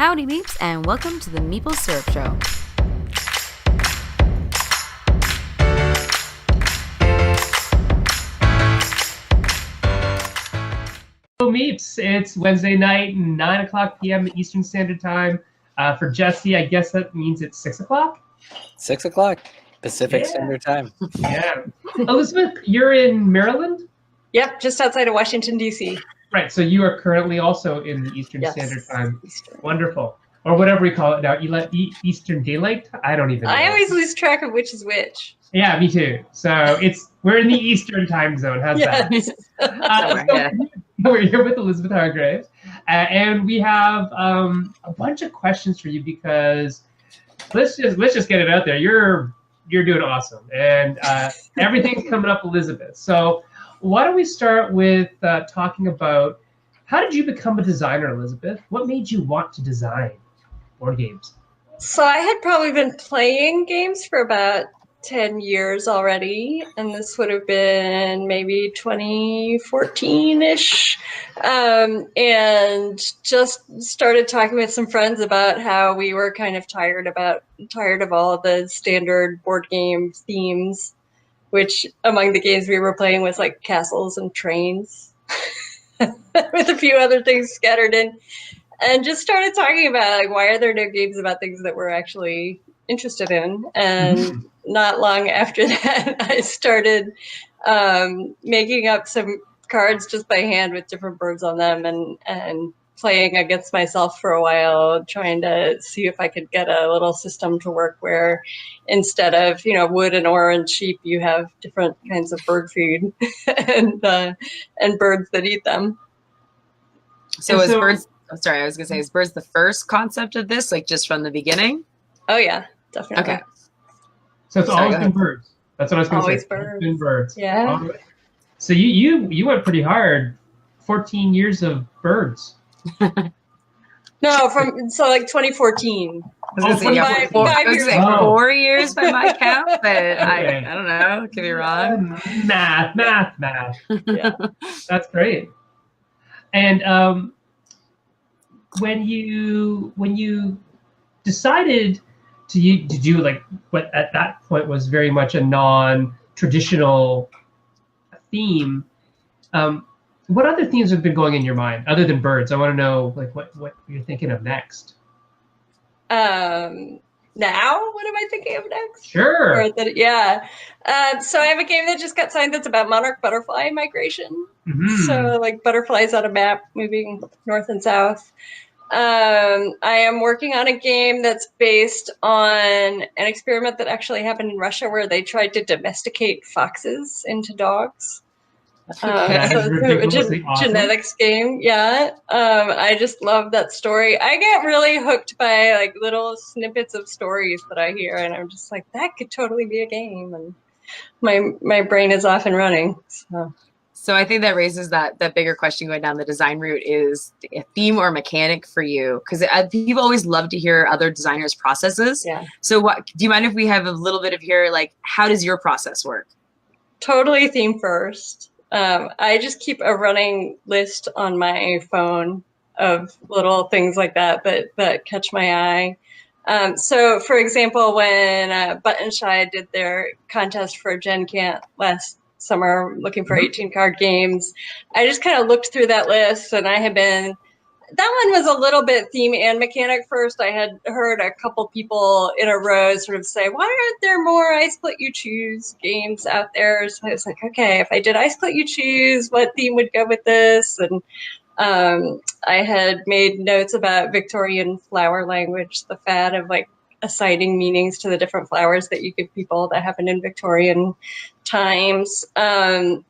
Howdy Meeps, and welcome to the Meeple Syrup Show. Meeps. It's Wednesday night, 9 o'clock p.m. Eastern Standard Time. For Jesse, I guess that means it's 6 o'clock? 6 o'clock Pacific Standard Time. Yeah. Elizabeth, you're in Maryland? Yep, just outside of Washington, D.C. Right, so you are currently also in the Eastern Standard Time. Eastern. Wonderful. Or whatever we call it now. Eastern Daylight? I don't even know. I always lose track of which is which. Yeah, me too. So we're in the Eastern time zone. How's that? We're here with Elizabeth Hargrave, and we have a bunch of questions for you because let's just get it out there. You're doing awesome, and everything's coming up, Elizabeth. So why don't we start with talking about how did you become a designer, Elizabeth? What made you want to design board games? So I had probably been playing games for about 10 years already, and this would have been maybe 2014-ish, and just started talking with some friends about how we were kind of tired of all the standard board game themes, which among the games we were playing was like castles and trains with a few other things scattered in, and just started talking about like, why are there no games about things that we're actually interested in? And not long after that, I started making up some cards just by hand with different birds on them, and playing against myself for a while, trying to see if I could get a little system to work where instead of, wood and ore and sheep, you have different kinds of bird food and birds that eat them. So is birds, sorry, I was going to say, is birds the first concept of this, like just from the beginning? Oh, yeah, definitely. Okay. So it's always been birds. That's what I was going to say. Always birds. It's been birds. Yeah. So you went pretty hard. 14 years of birds. No, like 2014. I was going to say 4 years by my count, but okay. I don't know. Could be wrong. Math. Yeah. That's great. And when you decided to do like what at that point was very much a non-traditional theme, what other themes have been going in your mind other than birds? I want to know like what you're thinking of next. Now, what am I thinking of next? Sure. So I have a game that just got signed that's about monarch butterfly migration. Mm-hmm. So like butterflies on a map moving north and south. I am working on a game that's based on an experiment that actually happened in Russia where they tried to domesticate foxes into dogs. So it's a genetics game. Yeah. I just love that story. I get really hooked by like little snippets of stories that I hear, and I'm just like, that could totally be a game, and my brain is off and running. So I think that raises that bigger question going down the design route is a theme or mechanic for you? Because people always love to hear other designers' processes. Yeah. So do you mind if we have a little bit of here, like, how does your process work? Totally theme first. I just keep a running list on my phone of little things like that catch my eye. So, for example, when Button Shy did their contest for Gen Cant last summer, looking for 18-card games, I just kind of looked through that list, and that one was a little bit theme and mechanic first. I had heard a couple people in a row sort of say, why aren't there more I Split You Choose games out there? So I was like, okay, if I did I Split You Choose, what theme would go with this? And I had made notes about Victorian flower language, the fad of like assigning meanings to the different flowers that you give people that happened in Victorian times. And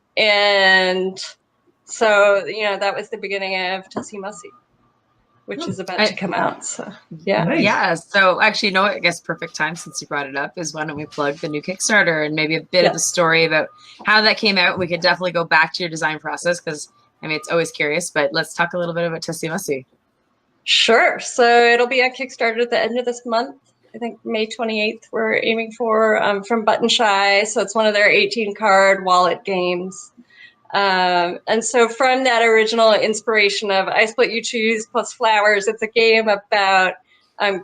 so, that was the beginning of Tussie Mussie, which is about to come out. So, yeah. Nice. Yeah. So actually, I guess perfect time since you brought it up is why don't we plug the new Kickstarter and maybe a bit of the story about how that came out. We could definitely go back to your design process because, it's always curious, but let's talk a little bit about Tussie Mussie. Sure. So it'll be on Kickstarter at the end of this month. I think May 28th we're aiming for, from Button Shy. So it's one of their 18-card wallet games. And so from that original inspiration of I Split You Choose plus flowers, it's a game about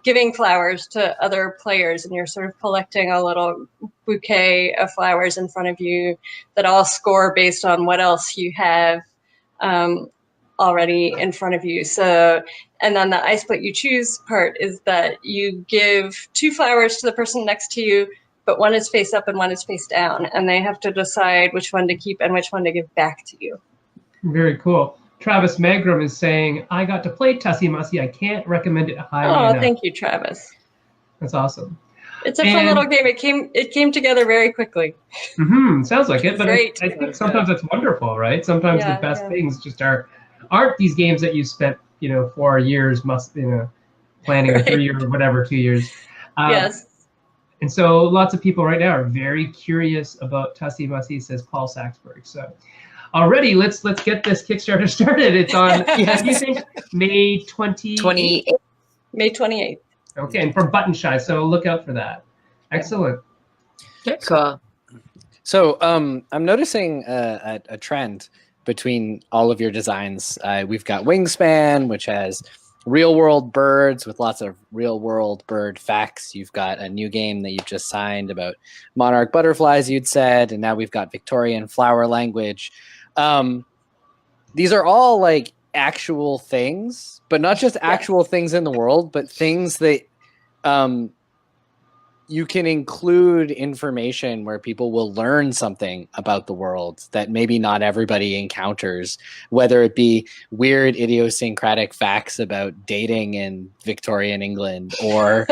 giving flowers to other players, and you're sort of collecting a little bouquet of flowers in front of you that all score based on what else you have already in front of you. So, and then the I Split You Choose part is that you give 2 flowers to the person next to you, but one is face up and one is face down, and they have to decide which one to keep and which one to give back to you. Very cool. Travis Magrum is saying, I got to play Tussie Mussie. I can't recommend it highly enough. Oh, thank you, Travis. That's awesome. It's a fun little game. It came together very quickly. Sounds like it, but I think sometimes that's wonderful, right? Sometimes the best things just aren't these games that you spent 4 years planning, or 3 years or whatever, 2 years. Yes. And so lots of people right now are very curious about Tussie Mussie, says Paul Saxberg. So already let's get this Kickstarter started. It's on you think May 28th? May 28th. Okay, and from Button Shy, so look out for that. Excellent. Cool. So I'm noticing a trend between all of your designs. We've got Wingspan, which has real world birds with lots of real world bird facts. You've got a new game that you've just signed about monarch butterflies, you'd said, and now we've got Victorian flower language. These are all like actual things, but not just actual things in the world, but things that you can include information where people will learn something about the world that maybe not everybody encounters, whether it be weird idiosyncratic facts about dating in Victorian England, or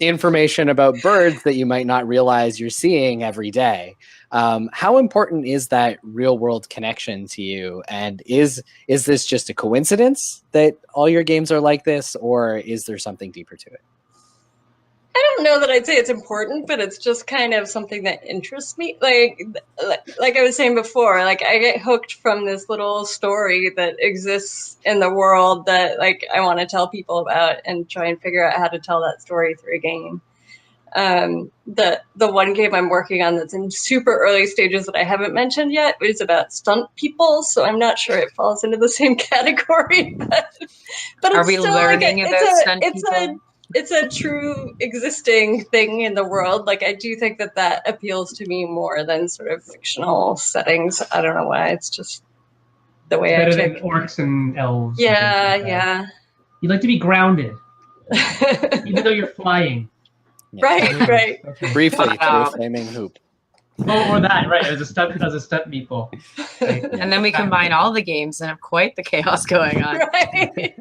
information about birds that you might not realize you're seeing every day. How important is that real world connection to you? And is this just a coincidence that all your games are like this, or is there something deeper to it? I don't know that I'd say it's important, but it's just kind of something that interests me. Like I was saying before, like I get hooked from this little story that exists in the world that like I want to tell people about and try and figure out how to tell that story through a game. The one game I'm working on that's in super early stages that I haven't mentioned yet is about stunt people, so I'm not sure it falls into the same category. But are we learning about stunt people? It's a true existing thing in the world. Like I do think that appeals to me more than sort of fictional settings. I don't know why. It's just the way better I than think. orcs and elves. Yeah. You like to be grounded, even though you're flying. Yeah. Right. Okay. Briefly, through a flaming hoop. Oh, or that, right? As a stunt meeple. Right. And then we combine all the games and have quite the chaos going on. Right.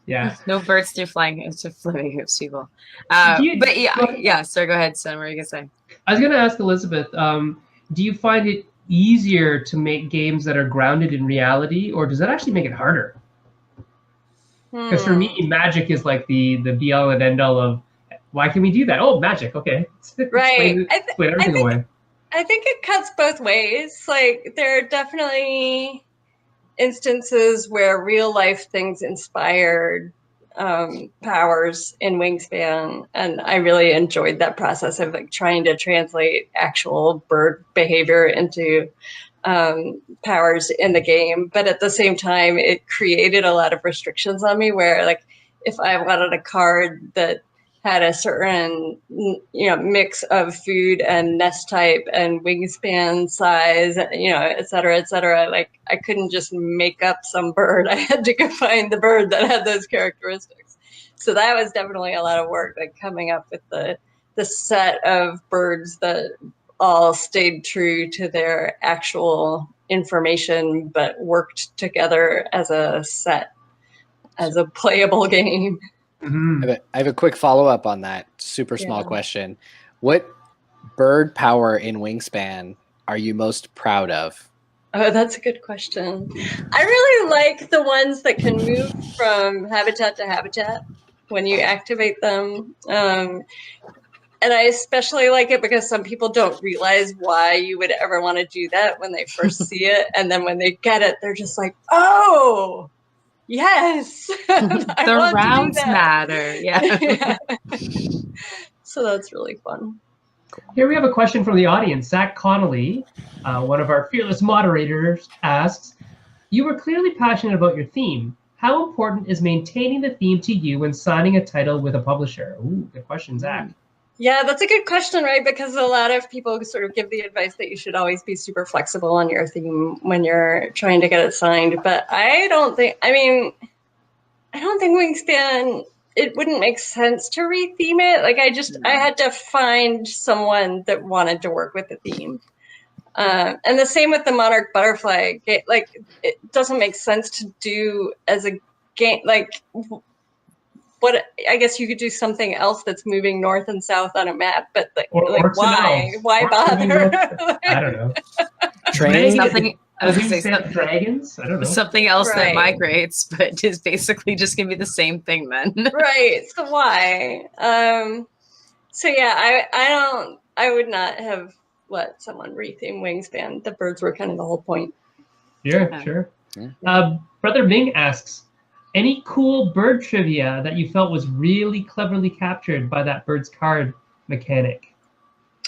Yeah. No birds through flying into flaming hoops, people. So go ahead, Son. What are you gonna say? I was gonna ask Elizabeth. Do you find it easier to make games that are grounded in reality, or does that actually make it harder? Because for me, magic is like the be all and end all of why can we do that? Oh, magic. Okay. Right. Explain everything away. I think it cuts both ways. Like there are definitely instances where real life things inspired powers in Wingspan, and I really enjoyed that process of like trying to translate actual bird behavior into powers in the game. But at the same time, it created a lot of restrictions on me where like if I wanted a card that had a certain mix of food and nest type and wingspan size, et cetera, like I couldn't just make up some bird. I had to go find the bird that had those characteristics. So that was definitely a lot of work, like coming up with the set of birds that all stayed true to their actual information but worked together as a set, as a playable game. Mm-hmm. I have a quick follow-up on that super small question. What bird power in Wingspan are you most proud of? Oh, that's a good question. I really like the ones that can move from habitat to habitat when you activate them. And I especially like it because some people don't realize why you would ever want to do that when they first see it. And then when they get it, they're just like, oh, yes. The rounds matter. Yeah. So that's really fun. Here we have a question from the audience. Zach Connolly, one of our fearless moderators, asks, you were clearly passionate about your theme. How important is maintaining the theme to you when signing a title with a publisher? Ooh, good question, Zach. Yeah, that's a good question, right? Because a lot of people sort of give the advice that you should always be super flexible on your theme when you're trying to get it signed. But I don't think Wingspan, it wouldn't make sense to retheme it. Like I had to find someone that wanted to work with the theme. And the same with the Monarch Butterfly. Like, it doesn't make sense to do as a game, like, what I guess you could do something else that's moving north and south on a map, but like why? Why bother? I don't know. Train Something. I was gonna say dragons. I don't know. something else that Right. migrates, but is basically just gonna be the same thing then. Right. So why? So yeah, I would not have let someone retheme Wingspan. The birds were kind of the whole point. Sure. Brother Ming asks, any cool bird trivia that you felt was really cleverly captured by that bird's card mechanic?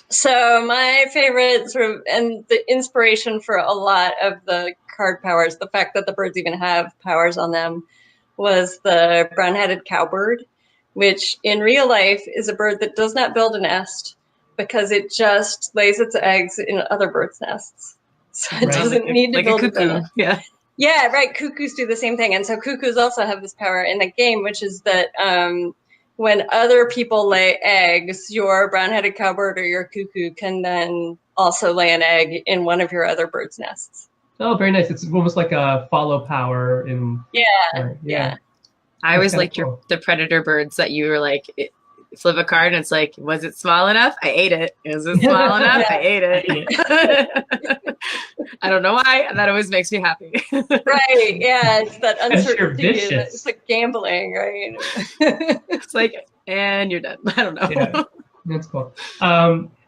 So my favorite sort of, and the inspiration for a lot of the card powers, the fact that the birds even have powers on them, was the brown-headed cowbird, which in real life is a bird that does not build a nest because it just lays its eggs in other birds' nests. So it Right. doesn't need to Like a build a cuckoo. nest. Yeah. Yeah, right. Cuckoos do the same thing. And so cuckoos also have this power in the game, which is that when other people lay eggs, your brown-headed cowbird or your cuckoo can then also lay an egg in one of your other birds' nests. Oh, very nice. It's almost like a follow power in. Yeah. I always That's liked kinda the predator birds that you were like, flip a card and it's like, was it small enough? I ate it. Was it small enough? I ate it. I don't know why. That always makes me happy. Right. Yeah. It's that uncertainty. vicious. It's like gambling, right? It's like, and you're done. I don't know. Yeah. That's cool.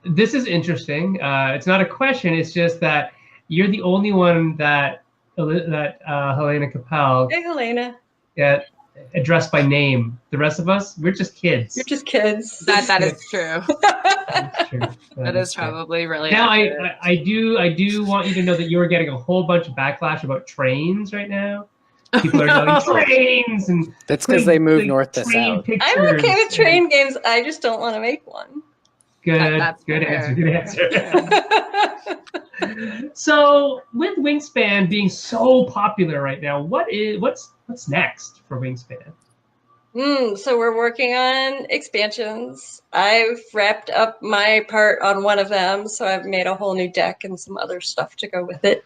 This is interesting. It's not a question. It's just that you're the only one that Helena Capel Hey, Helena. addressed by name. The rest of us, we're just kids. You're just kids. That is true. That's true. That is true. probably really Now accurate. I do want you to know that you are getting a whole bunch of backlash about trains right now. People are yelling trains and That's because they move north to train south. pictures. I'm okay with train games. I just don't want to make one. Good, That's good fair. answer. Good answer. So with Wingspan being so popular right now, what's next for Wingspan? So we're working on expansions. I've wrapped up my part on one of them, so I've made a whole new deck and some other stuff to go with it.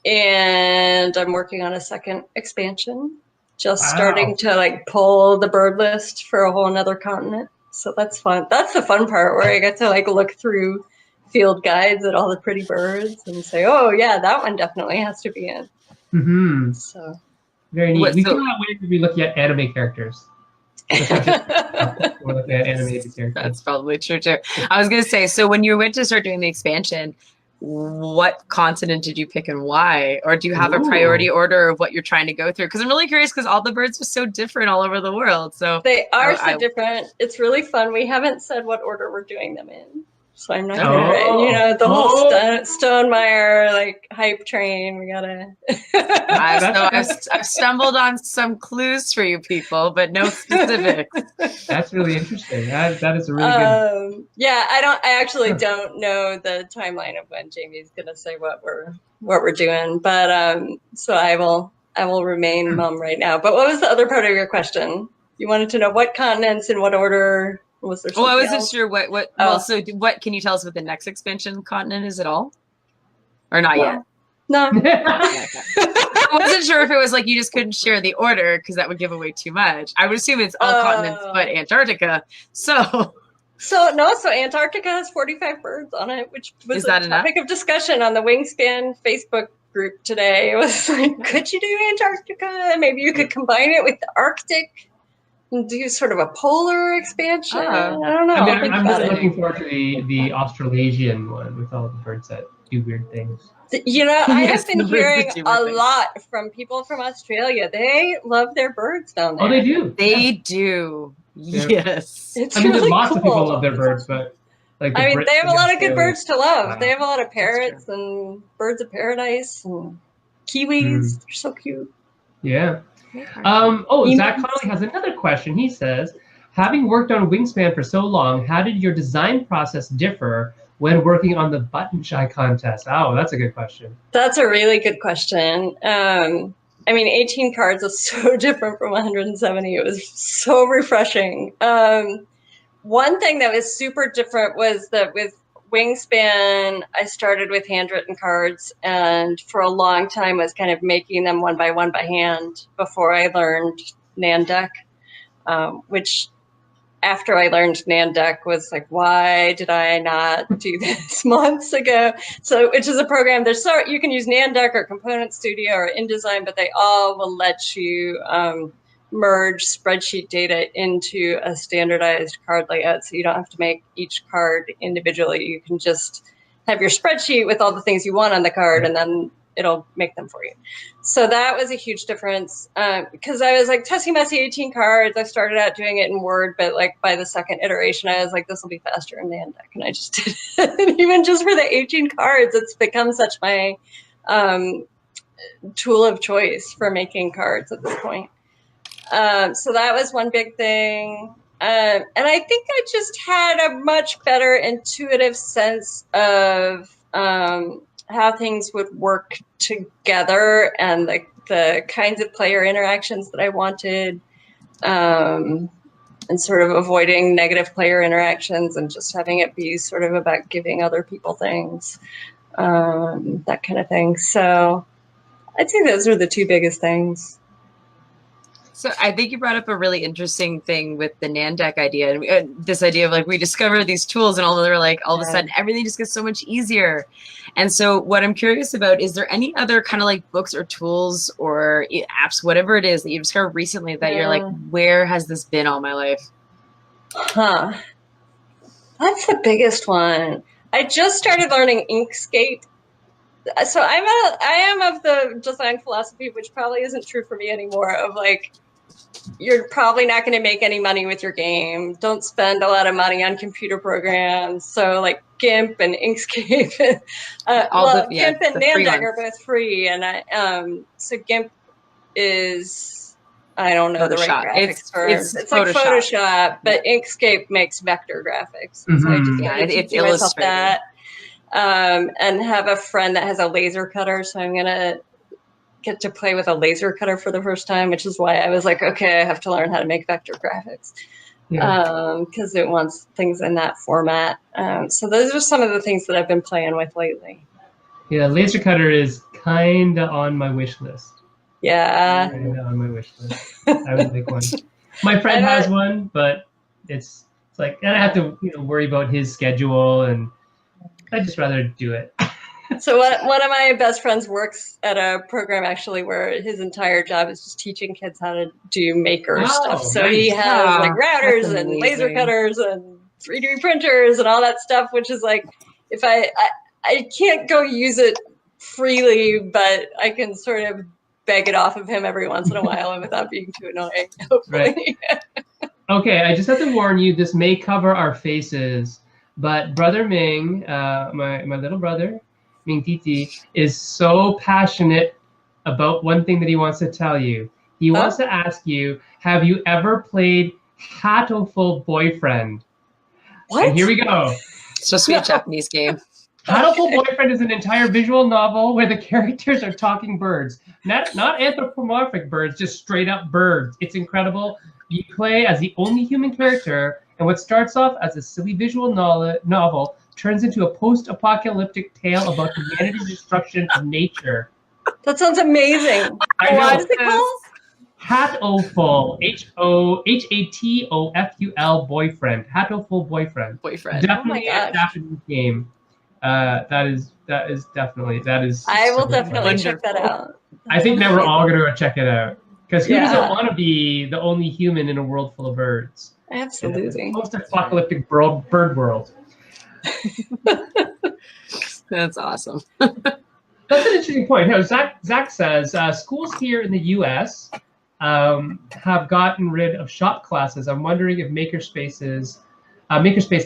And I'm working on a second expansion, just starting to like pull the bird list for a whole another continent. So that's fun. That's the fun part where I get to like look through field guides at all the pretty birds and say, oh yeah, that one definitely has to be in. Mm-hmm. So Very neat. What- We so- cannot wait to be looking at anime characters. We're looking at animated characters. That's probably true too. I was gonna say, so when you went to start doing the expansion, what continent did you pick and why? Or do you have a priority order of what you're trying to go through? Because I'm really curious because all the birds are so different all over the world. So they are I- so different. It's really fun. We haven't said what order we're doing them in. So I'm not Oh. gonna, the whole Stonemeyer like hype train. We gotta. I've stumbled on some clues for you people, but no specifics. That's really interesting. That is a really good. Yeah, I actually don't know the timeline of when Jamie's gonna say what we're doing, but so I will remain mum right now. But what was the other part of your question? You wanted to know what continents in what order. Was there Well, I something wasn't else? sure what. Oh. Well, so what can you tell us what the next expansion continent is at all, or not yet? No. I wasn't sure if it was like you just couldn't share the order because that would give away too much. I would assume it's all continents but Antarctica. So Antarctica has 45 birds on it, which was Is that a enough? topic of discussion on the Wingspan Facebook group today. It was like, could you do Antarctica? Maybe you could combine it with the Arctic and do sort of a polar expansion. I don't know. I I'll mean, think I'm about really it. looking forward to the Australasian one with all the birds that do weird things. You know, I Yes, have been the birds hearing that do a weird things. lot from people from Australia. They love their birds down there. Oh, they do. they do. Yes. It's I mean, really there's lots cool. of people love their birds, but like I mean, they have a lot of good birds to love. Wow. They have a lot of parrots and birds of paradise and kiwis. They're so cute. Yeah. Zach Connolly has another question. He says, having worked on Wingspan for so long, how did your design process differ when working on the button shy contest? Oh, that's a good question. That's a really good question. I mean, 18 cards is so different from 170. It was so refreshing. One thing that was super different was that with Wingspan, I started with handwritten cards, and for a long time was kind of making them one by hand before I learned Nandeck, which after I learned Nandeck was like, why did I not do this months ago? So, which is a program, you can use Nandeck or Component Studio or InDesign, but they all will let you merge spreadsheet data into a standardized card layout. So you don't have to make each card individually. You can just have your spreadsheet with all the things you want on the card, and then it'll make them for you. So that was a huge difference because I was like, Tussie Mussie, 18 cards. I started out doing it in Word, but like by the second iteration, I was like, this will be faster in Nandeck. And I just did it. And even just for the 18 cards, it's become such my tool of choice for making cards at this point. So that was one big thing. And I think I just had a much better intuitive sense of how things would work together and the kinds of player interactions that I wanted, and sort of avoiding negative player interactions and just having it be sort of about giving other people things, that kind of thing. So I'd say those are the two biggest things. So I think you brought up a really interesting thing with the Nandeck idea, and this idea of like we discover these tools and all of a sudden everything just gets so much easier. And so what I'm curious about, is there any other kind of like books or tools or apps, whatever it is that you discovered recently that you're like, where has this been all my life? That's the biggest one. I just started learning Inkscape. So I am of the design philosophy, which probably isn't true for me anymore, of like, you're probably not going to make any money with your game. Don't spend a lot of money on computer programs. So like GIMP and Inkscape, GIMP and Nandeck are both free. And so GIMP is, I don't know Photoshop. The right graphics term. It's like Photoshop, but Inkscape makes vector graphics. Mm-hmm. So I just it's illustrated. That. And have a friend that has a laser cutter. So I'm going to get to play with a laser cutter for the first time, which is why I was like, okay, I have to learn how to make vector graphics. Because it wants things in that format. So those are some of the things that I've been playing with lately. Yeah, laser cutter is kind of on my wish list. Yeah. Kind of on my wish list. I would make one. My friend has one, but it's like, and I have to worry about his schedule, and I'd just rather do it. So one of my best friends works at a program actually where his entire job is just teaching kids how to do maker stuff. So nice. He has like routers and laser cutters and 3D printers and all that stuff, which is like, if I can't go use it freely, but I can sort of beg it off of him every once in a while and without being too annoying, hopefully. Right. Okay, I just have to warn you, this may cover our faces, but Brother Ming, my little brother, Ming Titi, is so passionate about one thing that he wants to tell you. He wants to ask you, have you ever played Hatoful Boyfriend? What? And here we go. It's supposed to be a Japanese game. Hatoful Boyfriend is an entire visual novel where the characters are talking birds. Not anthropomorphic birds, just straight up birds. It's incredible. You play as the only human character, and what starts off as a silly visual novel turns into a post-apocalyptic tale about humanity's destruction of nature. That sounds amazing. What is it called? Hatoful, Hatoful Boyfriend. Hatoful Boyfriend. Definitely a Japanese game. That is definitely. I will definitely check that out. I think that we're all going to check it out, because who doesn't want to be the only human in a world full of birds? Absolutely. Post-apocalyptic bird world. That's awesome. That's an interesting point. No, Zach says schools here in the U.S. have gotten rid of shop classes. I'm wondering if makerspace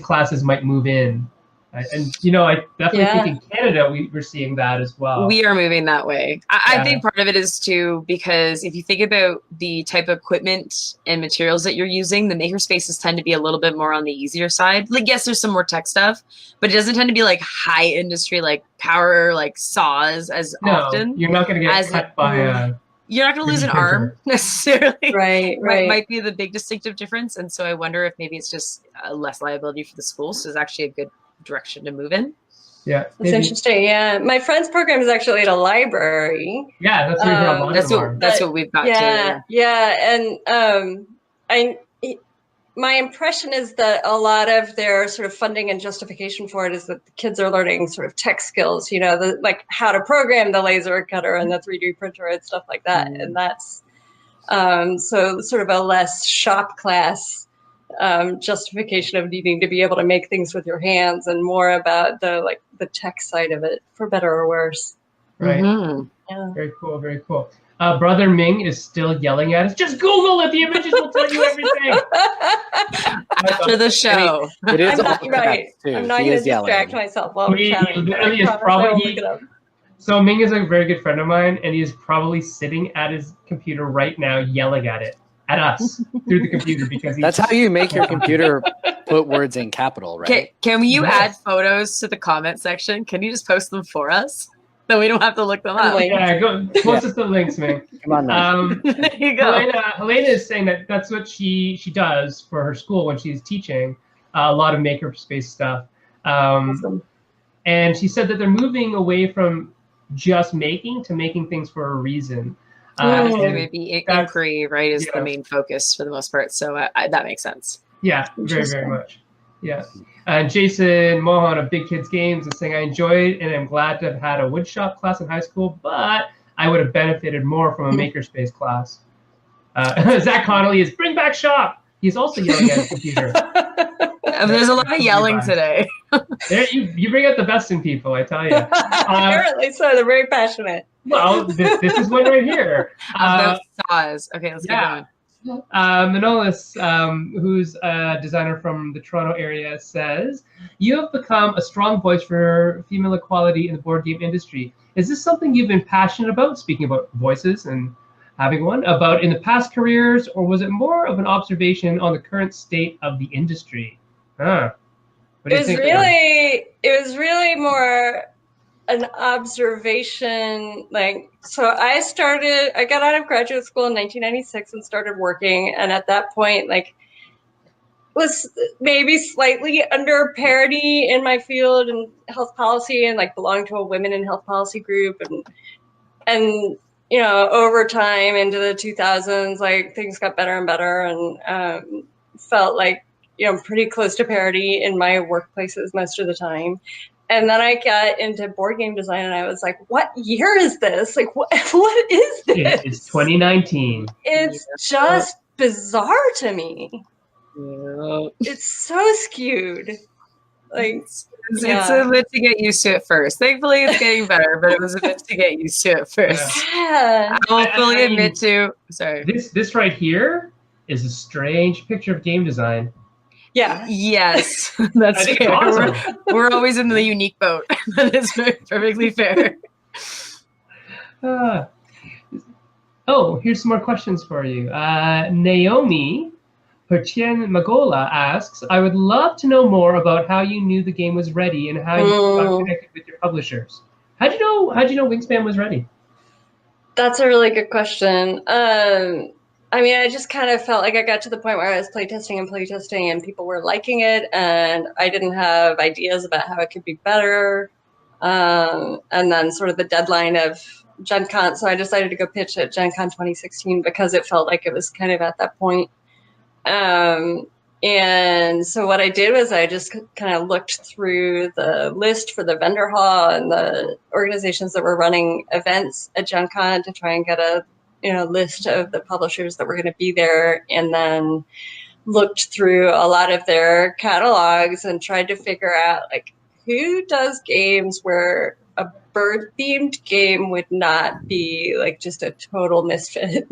classes might move in. And I definitely think in Canada we're seeing that as well. We are moving that way. I think part of it is too because if you think about the type of equipment and materials that you're using, the makerspaces tend to be a little bit more on the easier side. Like, yes, there's some more tech stuff, but it doesn't tend to be like high industry, like power, like saws as often. You're not going to get cut by a. You're not going to lose an arm necessarily. Right. Might be the big distinctive difference. And so I wonder if maybe it's just less liability for the schools. So it's actually a good direction to move in. Yeah, that's interesting. Yeah, my friend's program is actually at a library. Yeah, that's what we've got. And my impression is that a lot of their sort of funding and justification for it is that the kids are learning sort of tech skills, like how to program the laser cutter and the 3D printer and stuff like that. And that's so sort of a less shop class justification of needing to be able to make things with your hands, and more about the tech side of it, for better or worse. Right. Yeah. Very cool. Very cool. Brother Ming is still yelling at us. Just Google it. The images will tell you everything. After the show. It is I'm not going to distract myself while we're chatting. So Ming is a very good friend of mine, and he is probably sitting at his computer right now yelling at us through the computer, because that's how you make your computer put words in capital, right? Can you add photos to the comment section? Can you just post them for us? So we don't have to look them up. Yeah, go post us the links, man. Come on now. There you go. Helena is saying that's what she does for her school when she's teaching a lot of makerspace stuff. Awesome. And she said that they're moving away from just making to making things for a reason. Maybe inquiry, right, is the main focus for the most part. So that makes sense. Yeah, very, very much. Yeah. Jason Mohan of Big Kids Games is saying, I enjoyed and I'm glad to have had a woodshop class in high school, but I would have benefited more from a makerspace class. Zach Connolly is, bring back shop. He's also yelling at his computer. There's a lot of yelling today. There, you bring out the best in people, I tell you. Apparently so. They're very passionate. Well, this is one right here. Those saws. Okay, let's keep going. Manolis, who's a designer from the Toronto area, says, you have become a strong voice for female equality in the board game industry. Is this something you've been passionate about, speaking about voices and having one, about in the past careers, or was it more of an observation on the current state of the industry? What do you think? It was really more an observation. So I got out of graduate school in 1996 and started working, and at that point was maybe slightly under parity in my field in health policy, and belonged to a women in health policy group, and over time into the 2000s, things got better and better, and felt pretty close to parity in my workplaces most of the time. And then I got into board game design, and I was like, what year is this? What is this? It's 2019. It's just bizarre to me. Yeah. It's so skewed. It's a bit to get used to at first. Thankfully, it's getting better, but it was a bit to get used to at first. Yeah. I will fully admit to. Sorry. This right here is a strange picture of game design. Yeah. Yes, that's fair. Awesome. We're always in the unique boat. That is perfectly fair. Here's some more questions for you. Naomi Pertien Magola asks, I would love to know more about how you knew the game was ready and how you got connected with your publishers. How'd you know Wingspan was ready? That's a really good question. I just kind of felt like I got to the point where I was playtesting and people were liking it, and I didn't have ideas about how it could be better. And then sort of the deadline of Gen Con, so I decided to go pitch at Gen Con 2016 because it felt like it was kind of at that point. And so what I did was I just kind of looked through the list for the vendor hall and the organizations that were running events at Gen Con to try and get a list of the publishers that were going to be there, and then looked through a lot of their catalogs and tried to figure out who does games where a bird themed game would not be just a total misfit.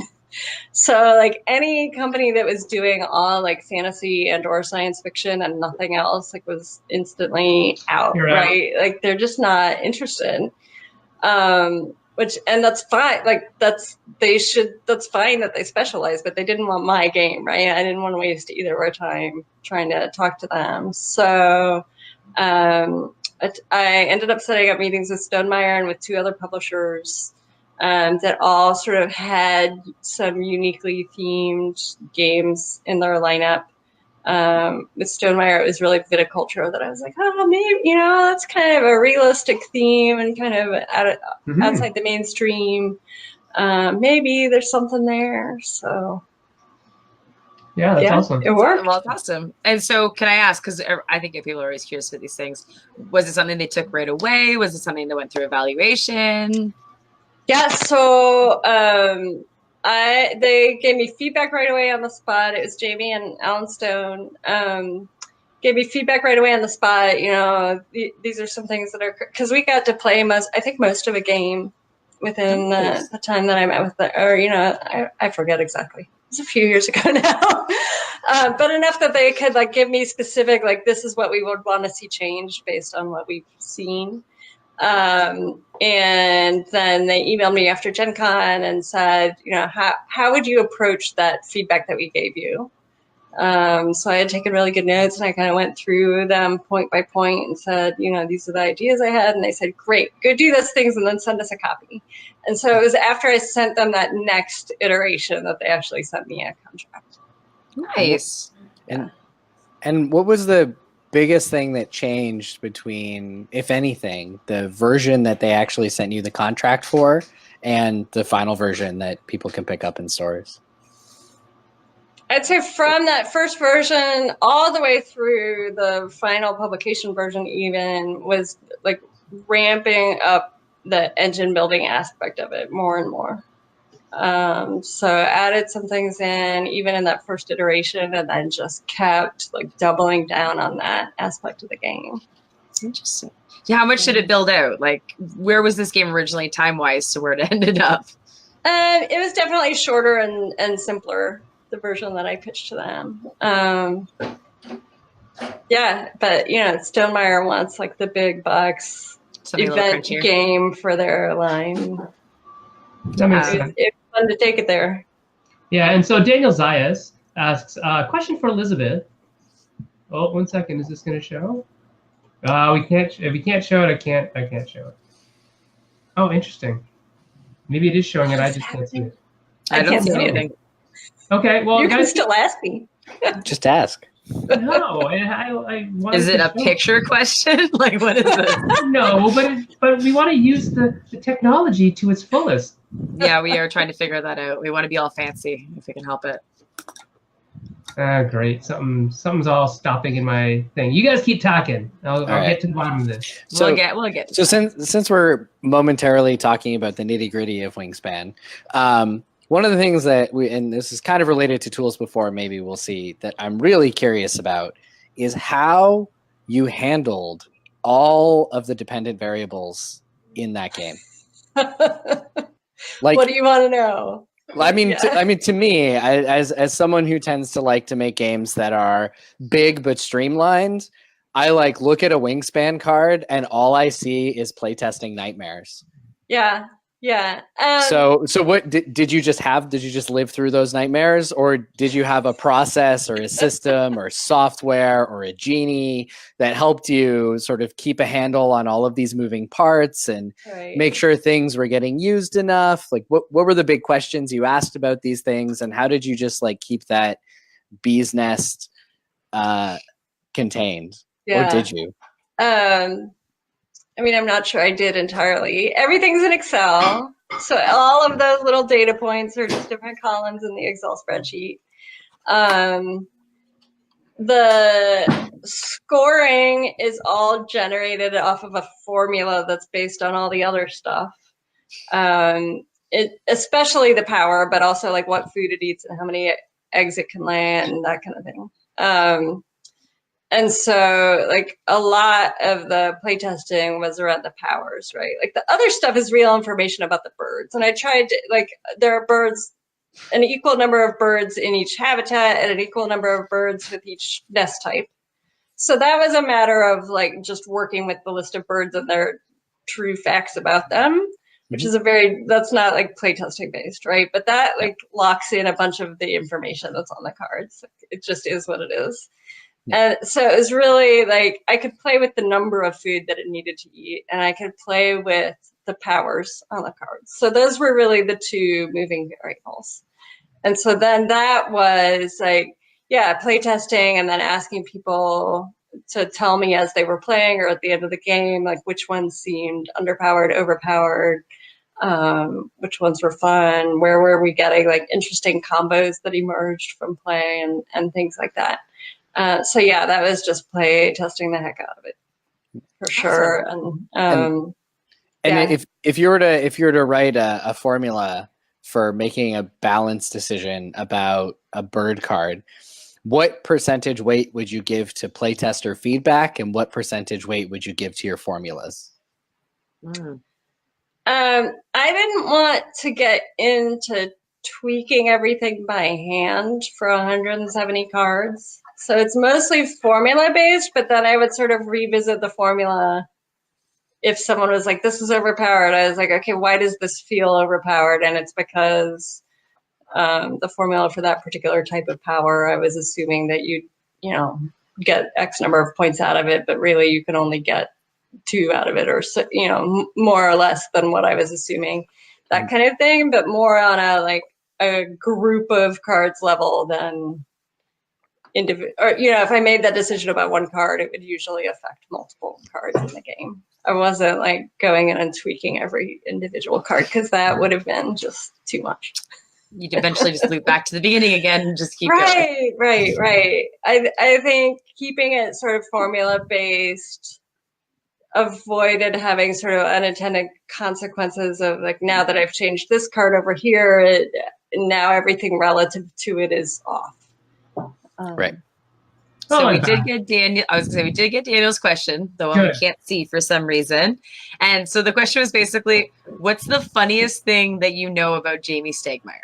So like any company that was doing all like fantasy and or science fiction and nothing else like was instantly out, You're out. right? Like they're just not interested. Which, and that's fine. Like that's fine that they specialize, but they didn't want my game, right? I didn't want to waste either of our time trying to talk to them. So I ended up setting up meetings with Stonemaier and with 2 other publishers that all sort of had some uniquely themed games in their lineup. With Stonemaier, it was really viticulture that I was like, oh, maybe, that's kind of a realistic theme and kind of outside the mainstream. Maybe there's something there. So yeah, that's awesome. It worked. Well, it's awesome. And so can I ask, because I think people are always curious about these things, was it something they took right away? Was it something that went through evaluation? Yeah, so they gave me feedback right away on the spot. It was Jamie and Alan Stone. Gave me feedback right away on the spot. These are some things that are, because we got to play most of a game within the time that I met with I forget exactly. It's a few years ago now. But enough that they could like give me specific, like this is what we would want to see changed based on what we've seen. And then they emailed me after Gen Con and said, how would you approach that feedback that we gave you? So I had taken really good notes and I kind of went through them point by point and said, these are the ideas I had. And they said, great, go do those things and then send us a copy. And so it was after I sent them that next iteration that they actually sent me a contract. Nice. And what was the biggest thing that changed between, if anything, the version that they actually sent you the contract for and the final version that people can pick up in stores? I'd say from that first version all the way through the final publication version even was like ramping up the engine building aspect of it more and more. So added some things in, even in that first iteration, and then just kept like doubling down on that aspect of the game. Interesting. Yeah, how much did it build out? Like, where was this game originally time-wise to where it ended up? It was definitely shorter and simpler, the version that I pitched to them. Yeah, but Stonemaier wants like the big bucks event game for their line. That makes sense. It's fun to take it there. Yeah, and so Daniel Zayas asks, question for Elizabeth. Oh, 1 second. Is this going to show? We can't. If we can't show it, I can't show it. Oh, interesting. Maybe it is showing it. I just can't see it. I don't see anything. Okay, well, you can still ask me. Just ask. No, I is it a picture question? Like, what is this? No, but we want to use the technology to its fullest. Yeah, we are trying to figure that out. We want to be all fancy if we can help it. Great. Something's all stopping in my thing. You guys keep talking. I'll get to the bottom of this. So, we'll get. So since we're momentarily talking about the nitty gritty of Wingspan, one of the things that and this is kind of related to tools before, maybe we'll see, that I'm really curious about is how you handled all of the dependent variables in that game. Like, what do you want to know? I mean, to me, as someone who tends to like to make games that are big but streamlined, I like look at a Wingspan card and all I see is playtesting nightmares. Yeah. Yeah. So what did you just have? Did you just live through those nightmares, or did you have a process or a system or software or a genie that helped you sort of keep a handle on all of these moving parts and make sure things were getting used enough? Like, what were the big questions you asked about these things, and how did you just like keep that bee's nest contained? Yeah. Or did you? I mean, I'm not sure I did entirely. Everything's in Excel. So all of those little data points are just different columns in the Excel spreadsheet. The scoring is all generated off of a formula that's based on all the other stuff. Especially the power, but also like what food it eats and how many eggs it can lay and that kind of thing. And so, like, a lot of the playtesting was around the powers, right? Like, the other stuff is real information about the birds. And I tried to, like, there are birds an equal number of birds in each habitat and an equal number of birds with each nest type. So that was a matter of like just working with the list of birds and their true facts about them, which is that's not like playtesting based, right? But that like locks in a bunch of the information that's on the cards. It just is what it is. And so it was really like I could play with the number of food that it needed to eat, and I could play with the powers on the cards. So those were really the two moving variables. And so then that was like, playtesting, and then asking people to tell me as they were playing or at the end of the game, like which ones seemed underpowered, overpowered, which ones were fun, where were we getting like interesting combos that emerged from play and things like that. So that was just play testing the heck out of it for sure. And if you were to write a formula for making a balanced decision about a bird card, what percentage weight would you give to playtester feedback, and what percentage weight would you give to your formulas? I didn't want to get into tweaking everything by hand for 170 cards. So it's mostly formula based, but then I would sort of revisit the formula if someone was like, this is overpowered. I was like, okay, why does this feel overpowered? And it's because the formula for that particular type of power, I was assuming that you get X number of points out of it, but really you can only get 2 out of it, or more or less than what I was assuming, that kind of thing, but more on a group of cards level than individual. Or if I made that decision about one card, it would usually affect multiple cards in the game. I wasn't like going in and tweaking every individual card, because that would have been just too much. You'd eventually just loop back to the beginning again and just keep going. Right. I think keeping it sort of formula based avoided having sort of unintended consequences of like, now that I've changed this card over here, now everything relative to it is off. Right. So we did get Daniel. I was going to say we did get Daniel's question, the one we can't see for some reason. And so the question was basically, what's the funniest thing that you know about Jamie Stegmaier?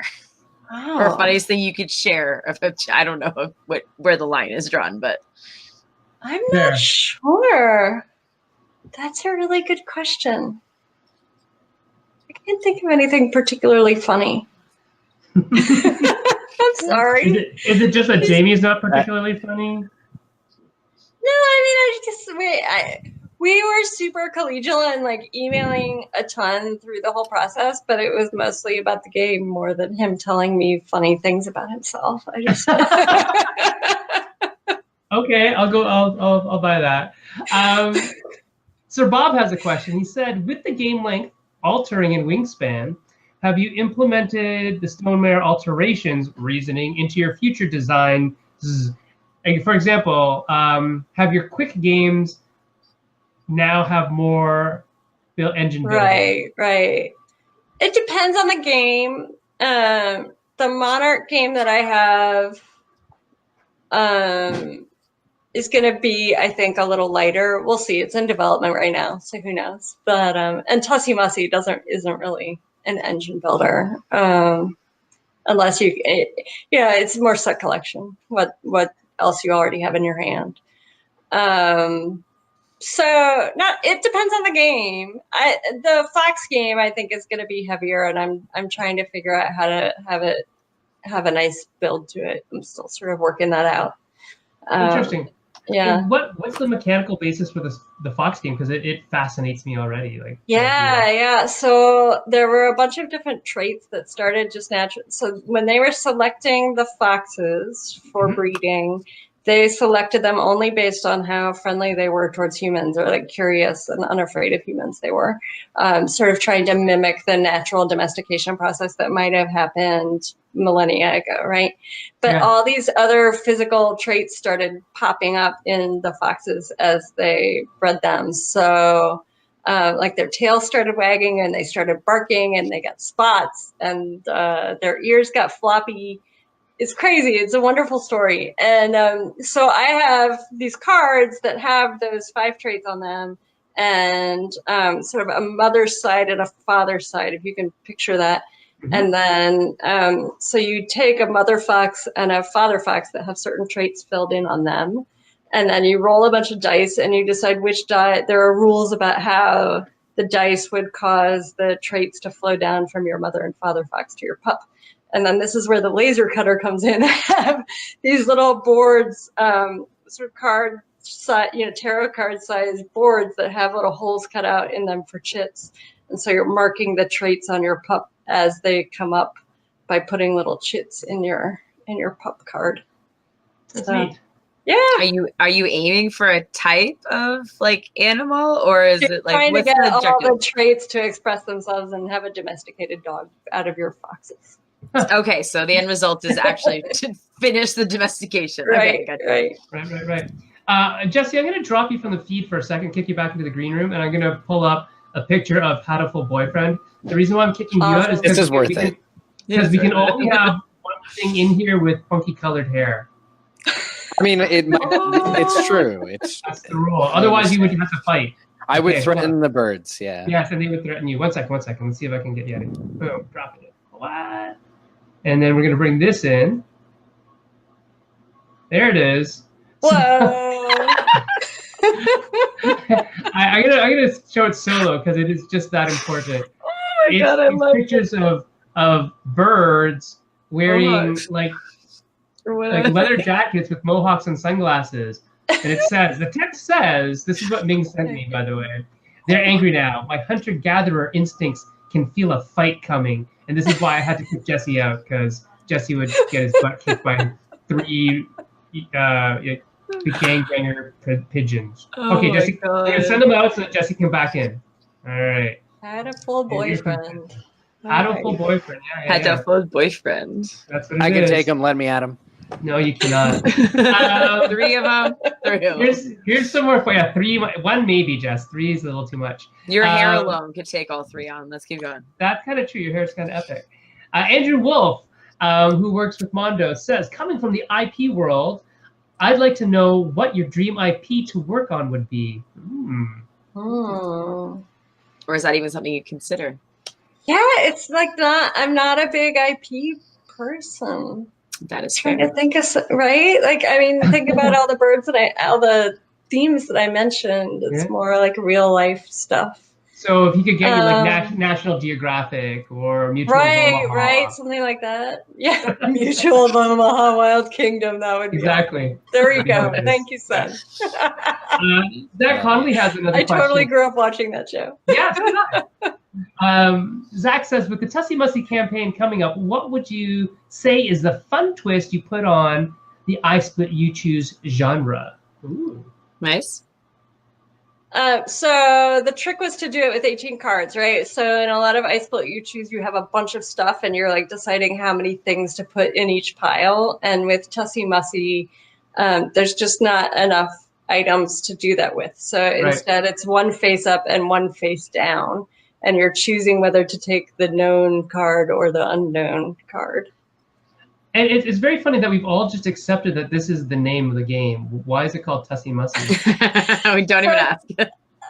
Or funniest thing you could share about? I don't know where the line is drawn, but I'm not sure. That's a really good question. I can't think of anything particularly funny. I'm sorry. Is it just that Jamie's not particularly funny? No, I mean, we were super collegial and like emailing a ton through the whole process, but it was mostly about the game more than him telling me funny things about himself. I just Okay, I'll buy that. Sir Bob has a question. He said, with the game length altering in Wingspan, have you implemented the Stonemaier alterations reasoning into your future design? For example, have your quick games now have more engine building? Right. It depends on the game. The Monarch game that I have is going to be, I think, a little lighter. We'll see. It's in development right now, so who knows? But and Tussie Mussie isn't really an engine builder, unless it's more set collection. What else you already have in your hand? So it depends on the game. The Fox game I think is going to be heavier, and I'm trying to figure out how to have a nice build to it. I'm still sort of working that out. Interesting. Yeah. And what's the mechanical basis for the Fox game? Because it fascinates me already. Like. Yeah. So there were a bunch of different traits that started just naturally. So when they were selecting the foxes for breeding, they selected them only based on how friendly they were towards humans, or like curious and unafraid of humans they were, sort of trying to mimic the natural domestication process that might have happened millennia ago, right? But all these other physical traits started popping up in the foxes as they bred them. So like their tails started wagging, and they started barking, and they got spots, and their ears got floppy. It's crazy. It's a wonderful story. And so I have these cards that have those 5 traits on them, and sort of a mother's side and a father's side, if you can picture that. And then, so you take a mother fox and a father fox that have certain traits filled in on them. And then you roll a bunch of dice and you decide which die. There are rules about how the dice would cause the traits to flow down from your mother and father fox to your pup. And then this is where the laser cutter comes in. They have these little boards, sort of card, tarot card size boards that have little holes cut out in them for chits. And so you're marking the traits on your pup as they come up by putting little chits in your pup card. That's neat. Yeah. Are you aiming for a type of like animal, or is it like trying to what's get the all objective? the traits to express themselves and have a domesticated dog out of your foxes? Okay, so the end result is actually to finish the domestication. Right, Okay, gotcha. Right. Jesse, I'm going to drop you from the feed for a second, kick you back into the green room, and I'm going to pull up a picture of Hatoful Boyfriend. The reason why I'm kicking you out is this is worth it. Because we can only have one thing in here with funky colored hair. I mean, it's true. That's the rule. Otherwise, you would have to fight. I would threaten the birds. Yeah. Yes, and they would threaten you. One second. Let's see if I can get you out of here. Boom, drop it. What? And then we're going to bring this in. There it is. Whoa! I'm gonna show it solo because it is just that important. Oh my God, I love pictures of birds wearing like leather jackets with mohawks and sunglasses. And it says, the text says, this is what Ming sent me, by the way. They're angry now. My hunter-gatherer instincts can feel a fight coming. And this is why I had to kick Jesse out, because Jesse would get his butt kicked by 3 gangbanger pigeons. Okay, Jesse, we're going to send them out so that Jesse can back in. All right. Had a full boyfriend. Hatoful boyfriend. Yeah. Hatoful boyfriend. That's what I can take him. Let me at him. No, you cannot. 3 of them. 3 of them. Here's some more for you. 3, 1 maybe, Jess. 3 is a little too much. Your hair alone could take all 3 on. Let's keep going. That's kind of true. Your hair is kind of epic. Andrew Wolf, who works with Mondo, says, coming from the IP world, I'd like to know what your dream IP to work on would be. Or is that even something you consider? Yeah, it's like I'm not a big IP person. That is trying to think of, right? Like, I mean, think about all the themes that I mentioned. It's more like real life stuff. So if he could get you like National Geographic or Mutual of Omaha. Right, something like that. Yeah, Mutual of Omaha, Wild Kingdom. That would be exactly. Awesome. There you go. Thank you, son. Zach Conley has another question. I totally grew up watching that show. Yeah, so did I. Zach says, with the Tussie Mussie campaign coming up, what would you say is the fun twist you put on the I Split You Choose genre? Ooh. Nice. So the trick was to do it with 18 cards, right? So in a lot of I Split You Choose, you have a bunch of stuff and you're like deciding how many things to put in each pile. And with Tussie Mussie, there's just not enough items to do that with. So instead it's 1 face up and 1 face down. And you're choosing whether to take the known card or the unknown card. And it's very funny that we've all just accepted that this is the name of the game. Why is it called Tussie Mussie? We don't even ask.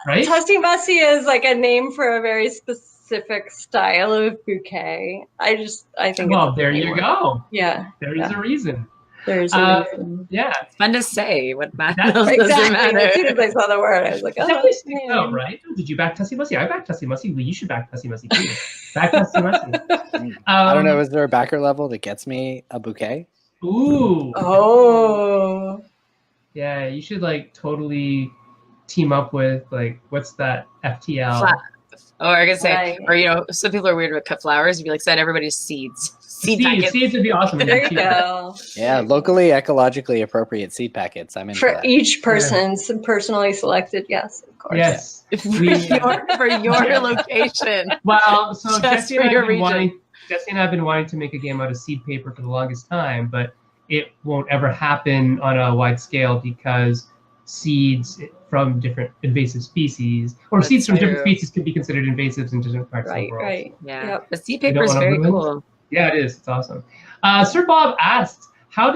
Right? Tussie Mussie is like a name for a very specific style of bouquet. I think. Well, there you go. Yeah. There is a reason. There's a reason. Yeah. It's fun to say. What matters? Exactly. Matter. As soon as I saw the word, I was like, oh, right? Did you back Tussie Mussie? I backed Tussie Mussie. Well, you should back Tussie Mussie too. Back Tussie Mussie. I don't know. Is there a backer level that gets me a bouquet? Ooh. Oh. Yeah, you should like totally team up with like what's that FTL? Or I could say, or some people are weird with cut flowers. You'd be like, send everybody seeds. Seeds would be awesome. There you go. Yeah, locally, ecologically appropriate seed packets. I'm into that. Each person's personally selected, yes, of course. Yes. For your location. Well, so Just Jesse for and your I have been wanting to make a game out of seed paper for the longest time, but it won't ever happen on a wide scale because seeds from different invasive species, or seeds from different species could be considered invasives in different parts of the world. Right. Yeah. Yep. The seed paper is very cool. Yeah, it is. It's awesome. Sir Bob asks, how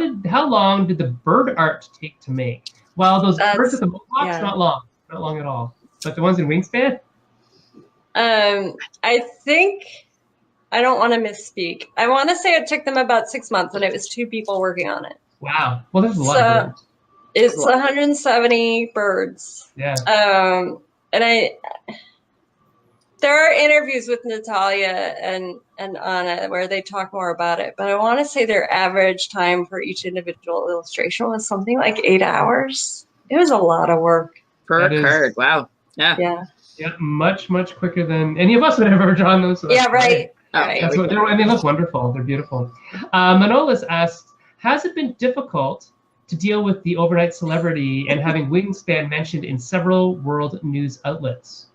long did the bird art take to make? Well, those birds with the mohawks, not long at all. But the ones in Wingspan? I think I don't want to misspeak. I want to say it took them about 6 months, and it was 2 people working on it. Wow. Well, there's a lot of birds. It's 170 birds. Yeah. And there are interviews with Natalia and Anna where they talk more about it, but I want to say their average time for each individual illustration was something like 8 hours. It was a lot of work. Per card. Wow. Yeah. Yeah. Yeah, much much quicker than any of us would have ever drawn those. So Yeah, right. Right. That's what, and they look wonderful. They're beautiful. Manolis asks, has it been difficult to deal with the overnight celebrity and having Wingspan mentioned in several world news outlets?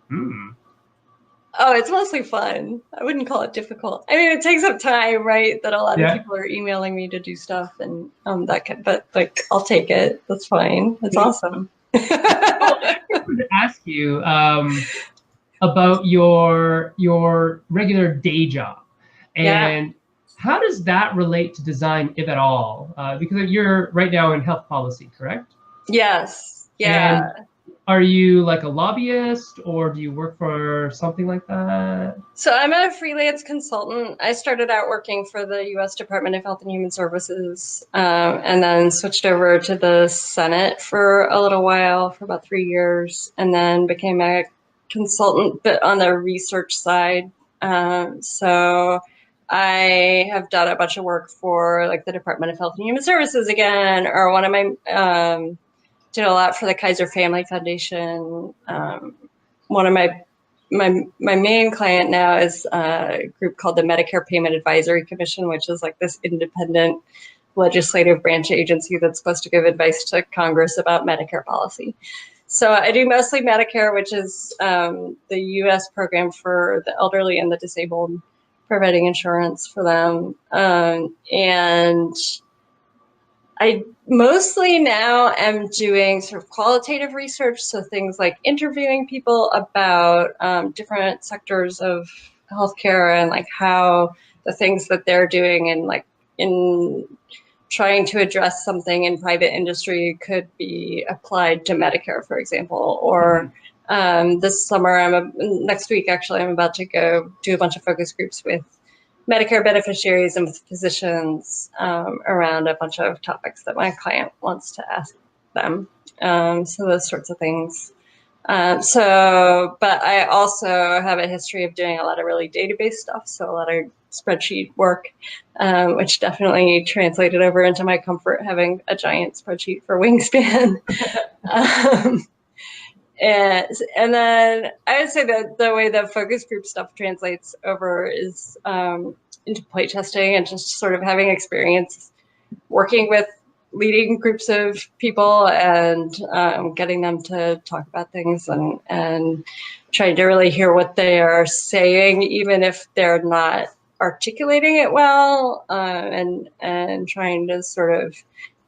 Oh, it's mostly fun. I wouldn't call it difficult. I mean, it takes up time, right? That a lot of people are emailing me to do stuff and but like, I'll take it. That's fine. It's awesome. I wanted to ask you about your regular day job, and how does that relate to design, if at all? Because you're right now in health policy, correct? Yes. Yeah. And are you like a lobbyist, or do you work for something like that? So I'm a freelance consultant. I started out working for the U.S. Department of Health and Human Services, and then switched over to the Senate for a little while, for about 3 years, and then became a consultant, but on the research side. So I have done a bunch of work for like the Department of Health and Human Services again, or one of my did a lot for the Kaiser Family Foundation. One of my main client now is a group called the Medicare Payment Advisory Commission, which is like this independent legislative branch agency that's supposed to give advice to Congress about Medicare policy. So I do mostly Medicare, which is the U.S. program for the elderly and the disabled, providing insurance for them. And I mostly now am doing sort of qualitative research, so things like interviewing people about different sectors of healthcare and like how the things that they're doing and like in trying to address something in private industry could be applied to Medicare, for example. Or this summer, next week actually, I'm about to go do a bunch of focus groups with Medicare beneficiaries and with physicians around a bunch of topics that my client wants to ask them. So those sorts of things. But I also have a history of doing a lot of really database stuff. So a lot of spreadsheet work, which definitely translated over into my comfort having a giant spreadsheet for Wingspan. And then I would say that the way the focus group stuff translates over is into playtesting and just sort of having experience working with leading groups of people and getting them to talk about things and trying to really hear what they are saying, even if they're not articulating it well, and trying to sort of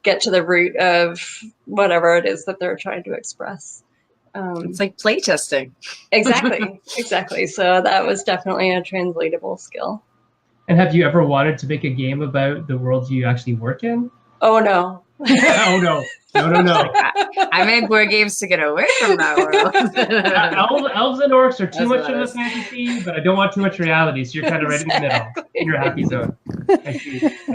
get to the root of whatever it is that they're trying to express. It's like playtesting. Exactly. So that was definitely a translatable skill. And have you ever wanted to make a game about the world you actually work in? Oh, no. Oh, no. No. I made board games to get away from that world. Elves and orcs are too much of a fantasy, but I don't want too much reality, so you're kind of right in the middle. In your happy zone. I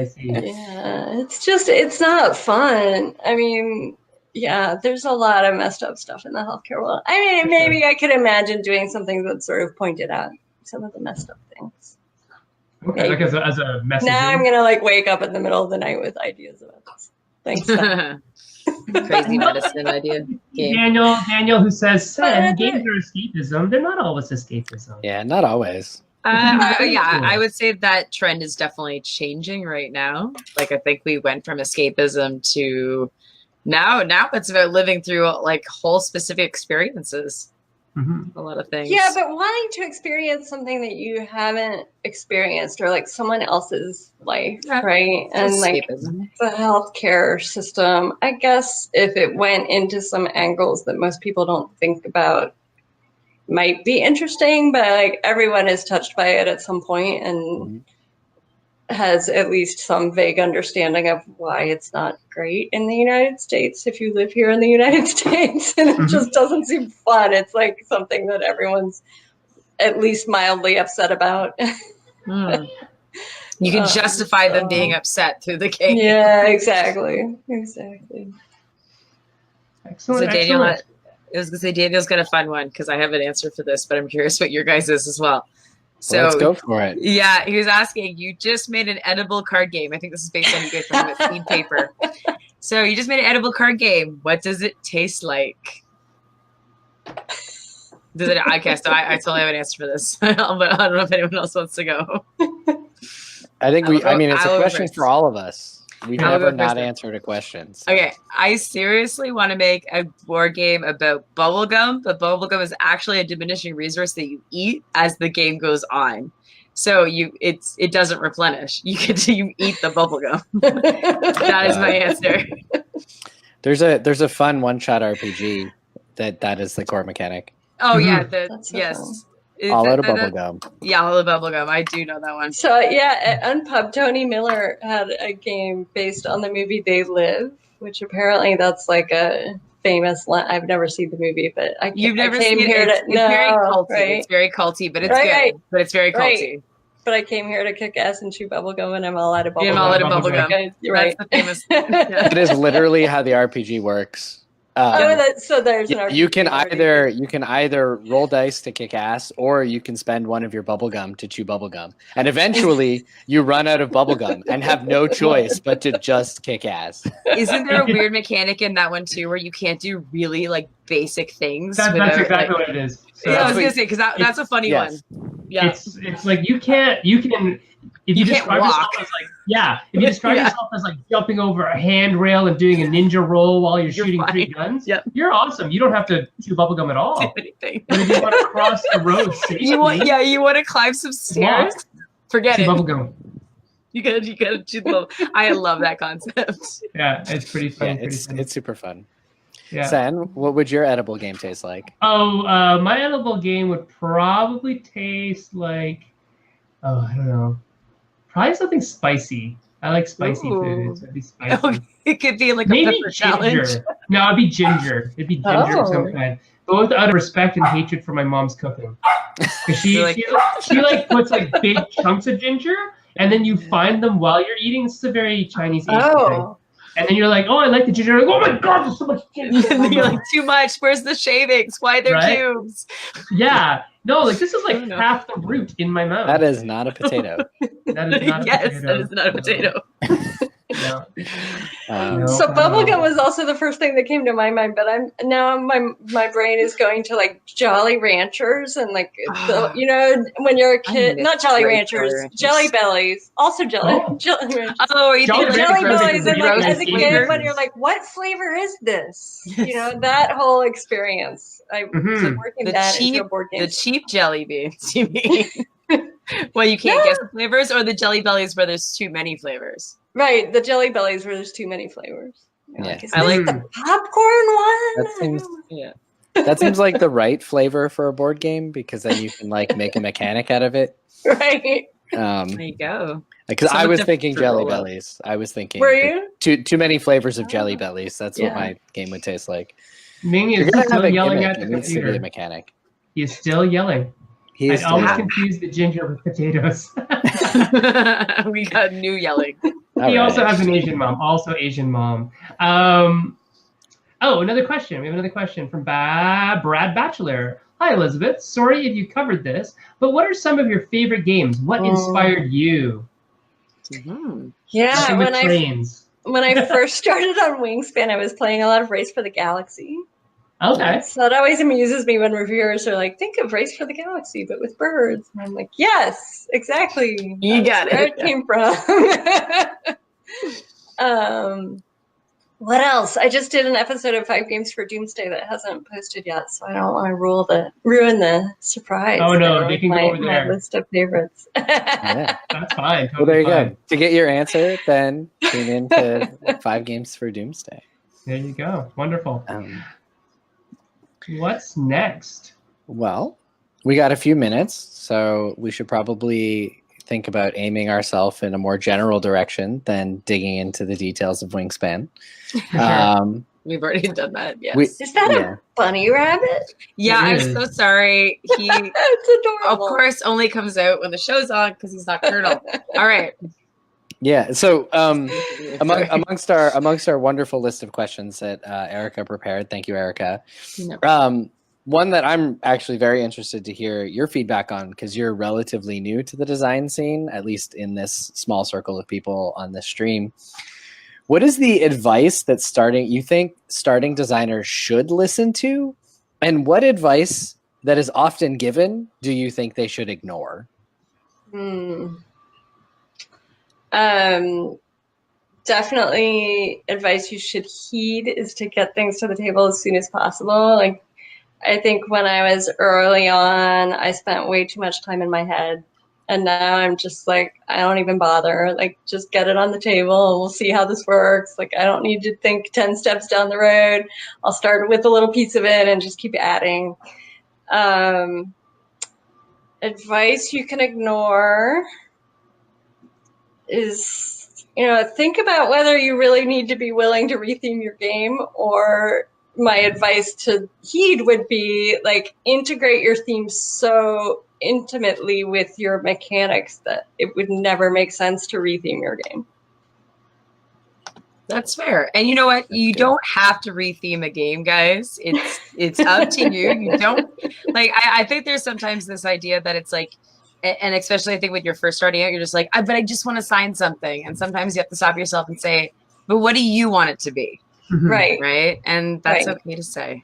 see. Yeah, it's not fun. I mean, yeah, there's a lot of messed up stuff in the healthcare world. I mean, maybe I could imagine doing something that sort of pointed out some of the messed up things. Okay, like as a message. Now I'm gonna like wake up in the middle of the night with ideas about this. Thanks. Crazy medicine idea. Game. Daniel, who says, games are escapism. They're not always escapism. Yeah, not always. I would say that trend is definitely changing right now. Like, I think we went from escapism to now it's about living through like whole specific experiences. A lot of things. Yeah, but wanting to experience something that you haven't experienced or like someone else's life, right? And escapism. Like the healthcare system, I guess if it went into some angles that most people don't think about, might be interesting, but like everyone is touched by it at some point and has at least some vague understanding of why it's not great in the United States if you live here in the United States, and it just doesn't seem fun. It's like something that everyone's at least mildly upset about. You can justify them being upset through the game. Yeah, exactly. Exactly. Excellent. So Daniel, Excellent. I was gonna say Daniel's got a fun one because I have an answer for this, but I'm curious what your guys is as well. So let's go for it. Yeah, he was asking, you just made an edible card game. I think this is based on you guys talking about seed paper. So you just made an edible card game. What does it taste like? Does it? I guess I totally have an answer for this, but I don't know if anyone else wants to go. I think I mean, it's a question first. for all of us. We've I'll never go not first. answered a question. So. Okay, I seriously want to make a board game about bubblegum, but bubblegum is actually a diminishing resource that you eat as the game goes on. So it doesn't replenish. You eat the bubblegum. That is my answer. There's a fun one-shot RPG that is the core mechanic. Oh yeah, That's so yes. fun. All out of bubblegum. Yeah, all of bubblegum. I do know that one. So yeah, at Unpub, Tony Miller had a game based on the movie They Live, which apparently that's like a famous. I've never seen the movie, but You've never came seen here it. to It's very culty. right? It's very culty, but it's Right. good. But it's very culty. Right. But I came here to kick ass and chew bubblegum, and I'm all out of bubblegum. You're all out of bubblegum. Okay, you're right. That's the famous. Yeah. It is literally how the RPG works. So there's an RPG. You can either roll dice to kick ass, or you can spend one of your bubblegum to chew bubblegum. And eventually you run out of bubblegum and have no choice but to just kick ass. Isn't there a weird mechanic in that one too, where you can't do really like basic things? That's without, exactly like, what it is. So yeah, I was gonna say because that's a funny yes. one. Yeah, it's like you can if you can't describe yourself walk. as like if you describe yourself as like jumping over a handrail and doing a ninja roll while you're shooting fine. 3 guns, Yep. you're awesome. You don't have to chew bubblegum at all. do anything. But if you want to cross the road safely, You want to climb some stairs? walk, Forget chew it. bubblegum. You gotta chew the bubble. I love that concept. Yeah, it's pretty fun. Yeah, it's super fun. yeah. Sen, what would your edible game taste like? Oh, my edible game would probably taste like, I don't know, probably something spicy. I like spicy Ooh. foods. It'd be spicy. It could be like a Maybe pepper ginger. challenge. No, it'd be ginger. It'd be ginger of some kind. Both out of respect and hatred for my mom's cooking. 'Cause she like puts like big chunks of ginger, and then you find them while you're eating. This is a very Chinese Asian thing. And then you're like, oh, I like the ginger. Like, oh my god, there's so much ginger. You're like, too much. Where's the shavings? Why they're Right? cubes? Yeah. No, like this is like Oh, no. half the root in my mouth. That is not a potato. That is not a Yes, potato. that is not a potato. No. Um, So bubblegum was also the first thing that came to my mind, but my brain is going to like Jolly Ranchers and like when you're a kid, miss not Jolly Jolly Ranchers, Ranchers. Jelly Bellies, also Jelly Oh. Ranchers. Oh, you Jolly think Ranchers Jelly are Bellies, and like gross as a kid, flavors. when you're like, what flavor is this? Yes. You know, that whole experience. I was Mhm. working The that cheap- into a board game. the cheap jelly beans, you mean? Well, you can't guess the flavors, or the Jelly Bellies where there's too many flavors. Right, the Jelly Bellies where there's too many flavors. You're Yeah. like, is I like this the popcorn one? That seems Yeah. that seems like the right flavor for a board game, because then you can like make a mechanic out of it. Right. There you go. Because I Some was of the thinking Jelly roll up. Bellies. I was thinking Were you? too many flavors of Jelly Bellies. That's what Yeah. my game would taste like. Ming You're is gonna have still a yelling gimmick. at It the needs to be a computer. mechanic. He is still yelling. He is I always still- confuse the ginger with potatoes. We got new yelling. All He right. also has an Asian mom. Also Asian mom. Another question. We have another question from Brad Batchelor. Hi, Elizabeth. Sorry if you covered this, but what are some of your favorite games? What inspired you? Mhm. Yeah, Nothing with trains. when I first started on Wingspan, I was playing a lot of Race for the Galaxy. Okay. So that always amuses me when reviewers are like, think of Race for the Galaxy, but with birds. And I'm like, yes, exactly. You That's got where it. it came from. What else? I just did an episode of 5 Games for Doomsday that hasn't posted yet, so I don't want to ruin the surprise. Oh, no, there they with can go over my there. list of favorites. Yeah. That's fine. Well, there you totally go. To get your answer, then tune in to 5 Games for Doomsday. There you go. Wonderful. Um, What's next? Well, we got a few minutes, so we should probably think about aiming ourselves in a more general direction than digging into the details of Wingspan. We've already done that. Yes. Is that a bunny rabbit? Yeah, I'm so sorry. He, it's adorable. Of course, only comes out when the show's on because he's nocturnal. All right. Yeah. So amongst our wonderful list of questions that Erica prepared, thank you, Erica. No. One that I'm actually very interested to hear your feedback on, because you're relatively new to the design scene, at least in this small circle of people on this stream. What is the advice that you think starting designers should listen to? And what advice that is often given do you think they should ignore? Definitely advice you should heed is to get things to the table as soon as possible. Like, I think when I was early on, I spent way too much time in my head. And now I'm just like, I don't even bother. Like, just get it on the table and we'll see how this works. Like, I don't need to think 10 steps down the road. I'll start with a little piece of it and just keep adding. Advice you can ignore is, think about whether you really need to be willing to retheme your game, or my advice to heed would be like integrate your theme so intimately with your mechanics that it would never make sense to retheme your game. That's fair. And you know what? You don't have to retheme a game, guys. It's up to you. You don't like, I think there's sometimes this idea that it's like, and especially I think when you're first starting out, you're just like, but I just want to sign something. And sometimes you have to stop yourself and say, but what do you want it to be? Right. Right. And that's okay to say.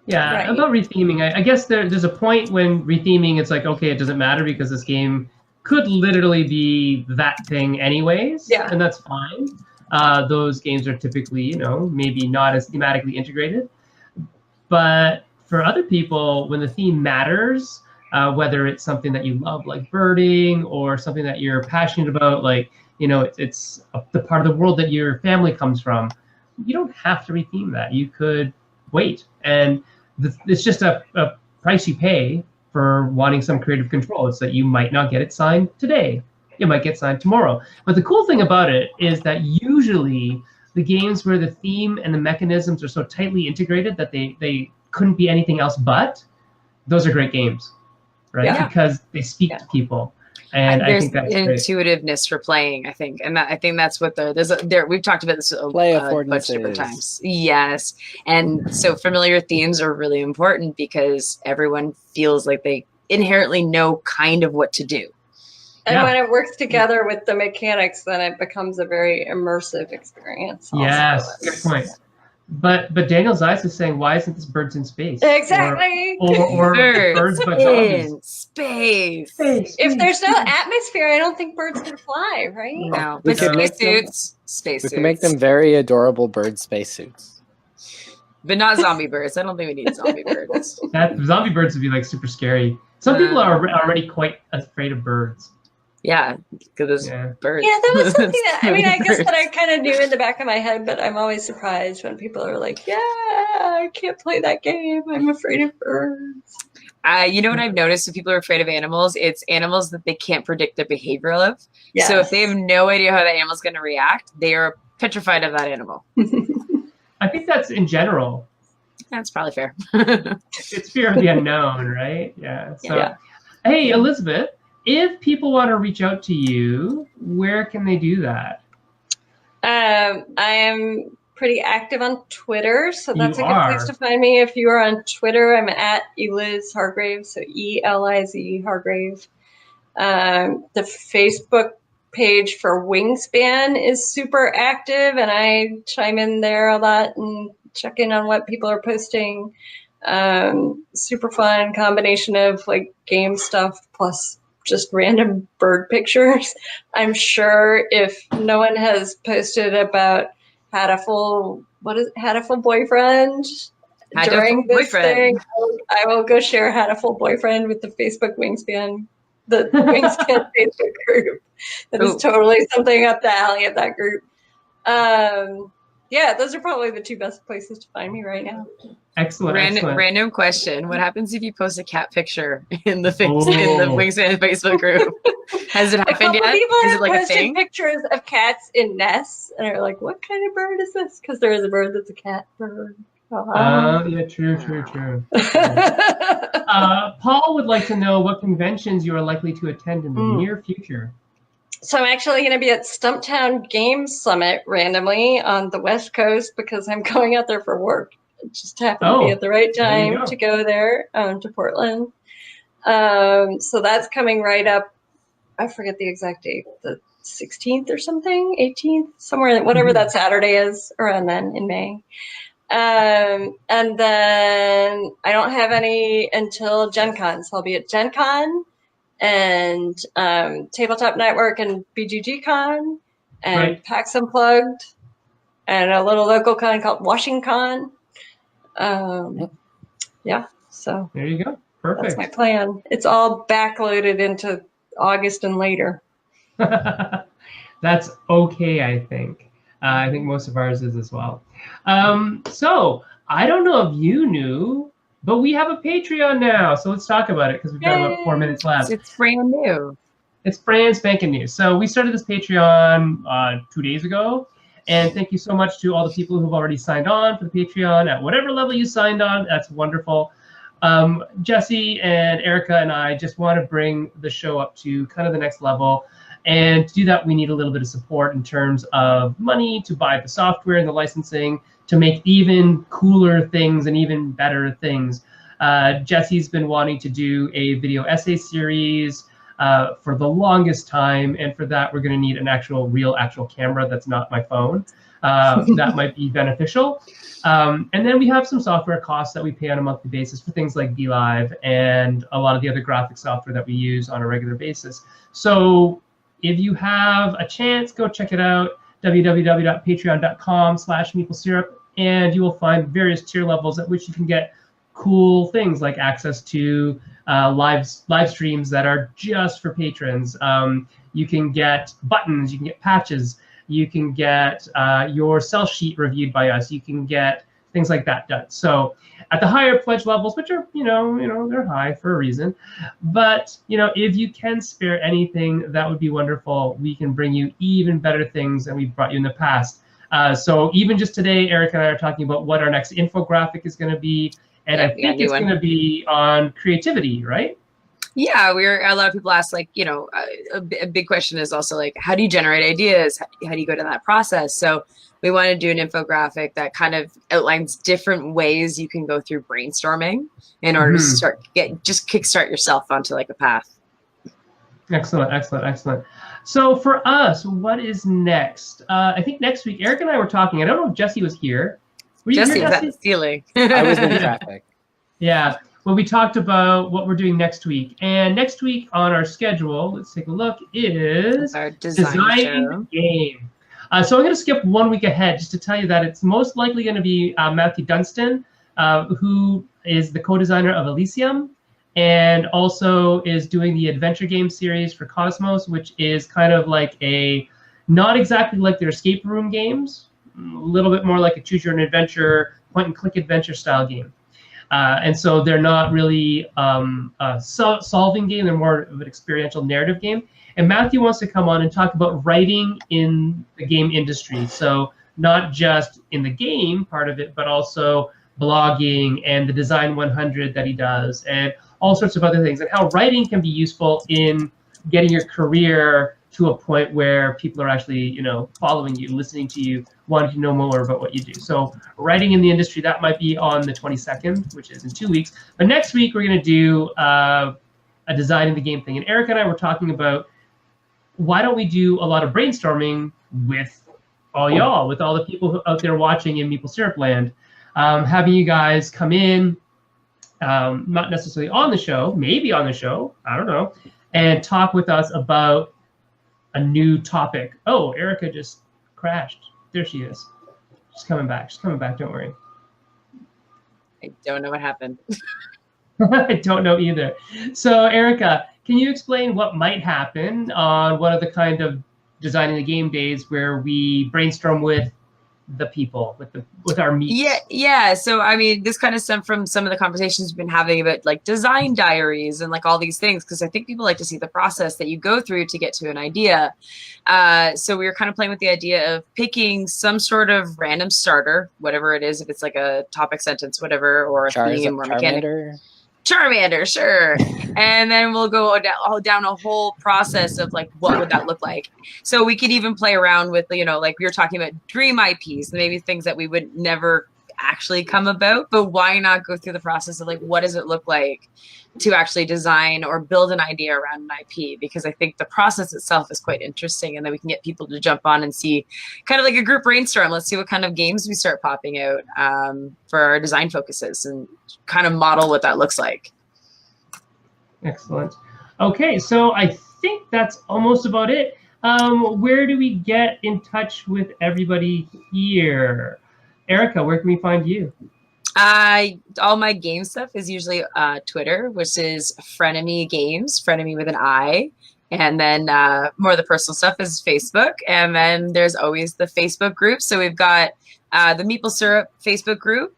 Yeah. About retheming, I guess there's a point when retheming, it's like, okay, it doesn't matter because this game could literally be that thing anyways. Yeah. And that's fine. Those games are typically, maybe not as thematically integrated. But for other people, when the theme matters, whether it's something that you love, like birding, or something that you're passionate about, like, it's the part of the world that your family comes from, you don't have to retheme that. You could wait. And it's just a price you pay for wanting some creative control. It's that you might not get it signed today. It might get signed tomorrow. But the cool thing about it is that usually the games where the theme and the mechanisms are so tightly integrated that they couldn't be anything else but, those are great games, right? Yeah. Because they speak to people. And I think that's intuitiveness for playing, I think. And I think that's what we've talked about this a bunch of different times. Yes. And so familiar themes are really important because everyone feels like they inherently know kind of what to do. And when it works together with the mechanics, then it becomes a very immersive experience. Yes, good point. But Daniel's Eyes is saying, why isn't this Birds in Space? Exactly. Or Birds but in space. If there's no atmosphere, I don't think birds can fly, right? No. But spacesuits. We can make them very adorable bird spacesuits. But not zombie birds. I don't think we need zombie birds. Zombie birds would be like super scary. Some people are already quite afraid of birds. Yeah, because birds. Yeah, that was something that, I guess that I kind of knew in the back of my head, but I'm always surprised when people are like, yeah, I can't play that game. I'm afraid of birds. You know what I've noticed when people are afraid of animals? It's animals that they can't predict the behavior of. Yes. So if they have no idea how that animal's going to react, they are petrified of that animal. I think that's in general. That's probably fair. It's fear of the unknown, right? Yeah. So, Hey, Elizabeth, if people want to reach out to you, where can they do that? I am pretty active on Twitter, so that's a good place to find me. If you are on Twitter, I'm at Eliz Hargrave, so ELIZ Hargrave. The Facebook page for Wingspan is super active, and I chime in there a lot and check in on what people are posting. Super fun combination of like game stuff plus just random bird pictures. I'm sure if no one has posted about Hatful Boyfriend during this thing, I will go share Hatful Boyfriend with the Facebook Wingspan, the Wingspan Facebook group. That is totally something up the alley of that group. yeah, those are probably the two best places to find me right now. Excellent. Random question. What happens if you post a cat picture in the Oh. Wingspan Facebook group? Has it A happened couple yet? people Is have it like a posted thing? pictures of cats in nests, and are like, "What kind of bird is this?" Because there is a bird that's a cat bird. Yeah, true. Paul would like to know what conventions you are likely to attend in the near future. So I'm actually going to be at Stumptown Games Summit randomly on the West Coast because I'm going out there for work. It just happened to be at the right time to go there to Portland. So that's coming right up. I forget the exact date, the 16th or something, 18th, somewhere, whatever that Saturday is, around then in May. And then I don't have any until Gen Con. So I'll be at Gen Con and Tabletop Network and BGG Con and PAX Unplugged and a little local con called Washington. Yeah, so there you go. Perfect. That's my plan. It's all backloaded into August and later. That's okay, I think. I think most of ours is as well. So I don't know if you knew, but we have a Patreon now. So let's talk about it because we've got about 4 minutes left. It's brand new. It's brand spanking new. So we started this Patreon 2 days ago. And thank you so much to all the people who've already signed on for the Patreon at whatever level you signed on. That's wonderful. Jesse and Erica and I just want to bring the show up to kind of the next level. And to do that, we need a little bit of support in terms of money to buy the software and the licensing to make even cooler things and even better things. Jesse's been wanting to do a video essay series for the longest time. And for that, we're going to need an actual camera that's not my phone. That might be beneficial. And then we have some software costs that we pay on a monthly basis for things like BeLive and a lot of the other graphic software that we use on a regular basis. So if you have a chance, go check it out, www.patreon.com/meeplesyrup, and you will find various tier levels at which you can get cool things like access to live streams that are just for patrons. You can get buttons, you can get patches, you can get your sell sheet reviewed by us. You can get things like that done. So at the higher pledge levels, which are, they're high for a reason. But, if you can spare anything, that would be wonderful. We can bring you even better things than we've brought you in the past. So even just today, Eric and I are talking about what our next infographic is going to be. And I think it's going to be on creativity, right? Yeah, a lot of people ask, like, a big question is also like, how do you generate ideas? How do you go down that process? So we want to do an infographic that kind of outlines different ways you can go through brainstorming in order to kickstart yourself onto like a path. Excellent. So for us, what is next? I think next week, Eric and I were talking. I don't know if Jesse was here. Were you here, Jesse? Stealing. I was in traffic. Yeah. Well, we talked about what we're doing next week. And next week on our schedule, let's take a look, is our design game. So I'm going to skip 1 week ahead just to tell you that it's most likely going to be Matthew Dunstan, who is the co-designer of Elysium and also is doing the adventure game series for Cosmos, which is kind of like not exactly like their escape room games, a little bit more like a choose your own adventure, point-and-click adventure style game. And so they're not really a solving game, they're more of an experiential narrative game. And Matthew wants to come on and talk about writing in the game industry. So not just in the game part of it, but also blogging and the Design 100 that he does and all sorts of other things, and how writing can be useful in getting your career to a point where people are actually, following you, listening to you, wanting to know more about what you do. So writing in the industry, that might be on the 22nd, which is in 2 weeks. But next week, we're going to do a design in the game thing. And Eric and I were talking about why don't we do a lot of brainstorming with all y'all, with all the people out there watching in Meeple Syrup Land, having you guys come in, not necessarily on the show, maybe on the show, I don't know, and talk with us about a new topic. Oh, Erica just crashed. There she is. She's coming back. Don't worry. I don't know what happened. I don't know either. So, Erica, can you explain what might happen on one of the kind of designing the game days where we brainstorm with the people, with our meeps? Yeah. So I mean, this kind of stemmed from some of the conversations we've been having about like design diaries and like all these things, because I think people like to see the process that you go through to get to an idea. So we were kind of playing with the idea of picking some sort of random starter, whatever it is, if it's like a topic, sentence, whatever, or a theme or mechanic. Charmander, sure. And then we'll go down a whole process of like, what would that look like? So we could even play around with, like we were talking about dream IPs, maybe things that we would never actually come about, but why not go through the process of like, what does it look like to actually design or build an idea around an IP? Because I think the process itself is quite interesting, and then we can get people to jump on and see kind of like a group brainstorm. Let's see what kind of games we start popping out for our design focuses and kind of model what that looks like. Excellent. Okay, so I think that's almost about it. Where do we get in touch with everybody here? Erica, where can we find you? All my game stuff is usually Twitter, which is Frenemy Games, Frenemy with an I. And then more of the personal stuff is Facebook. And then there's always the Facebook group. So we've got the Meeple Syrup Facebook group,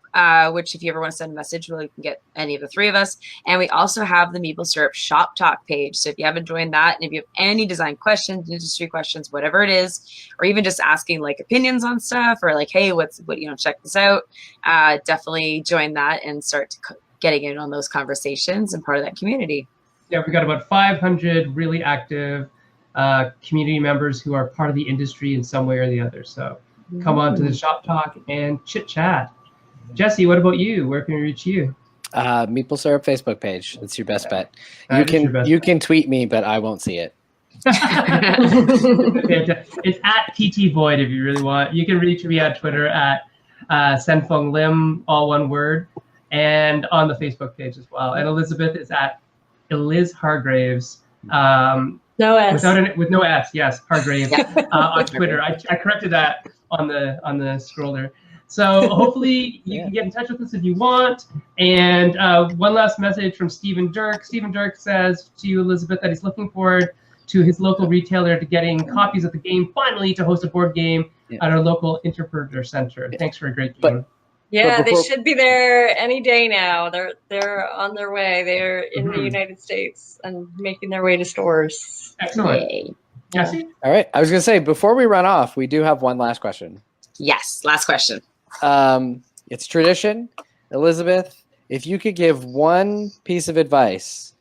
which if you ever want to send a message, you can get any of the three of us. And we also have the Meeple Syrup Shop Talk page. So if you haven't joined that, and if you have any design questions, industry questions, whatever it is, or even just asking like opinions on stuff, or like, hey, what check this out, definitely join that and start getting in on those conversations and part of that community. Yeah, we've got about 500 really active community members who are part of the industry in some way or the other. So come on to the Shop Talk and chit chat. Jesse, what about you? Where can we reach you? Meeple Syrup Facebook page. That's your best bet. You can tweet me, but I won't see it. It's at TT Void if you really want. You can reach me on Twitter at Senfeng Lim, all one word, and on the Facebook page as well. And Elizabeth is at Eliz Hargraves. No S. With no S, yes, Hargrave on Twitter. I corrected that on the scroller. So hopefully you can get in touch with us if you want. And one last message from Stephen Dirk. Stephen Dirk says to you, Elizabeth, that he's looking forward to his local retailer to getting copies of the game finally to host a board game at our local Interpreter Center. Thanks for a great game. Yeah, they should be there any day now. They're on their way. They're in the United States and making their way to stores. Excellent. Jesse? All right. I was going to say, before we run off, we do have one last question. Yes, last question. It's tradition. Elizabeth, if you could give one piece of advice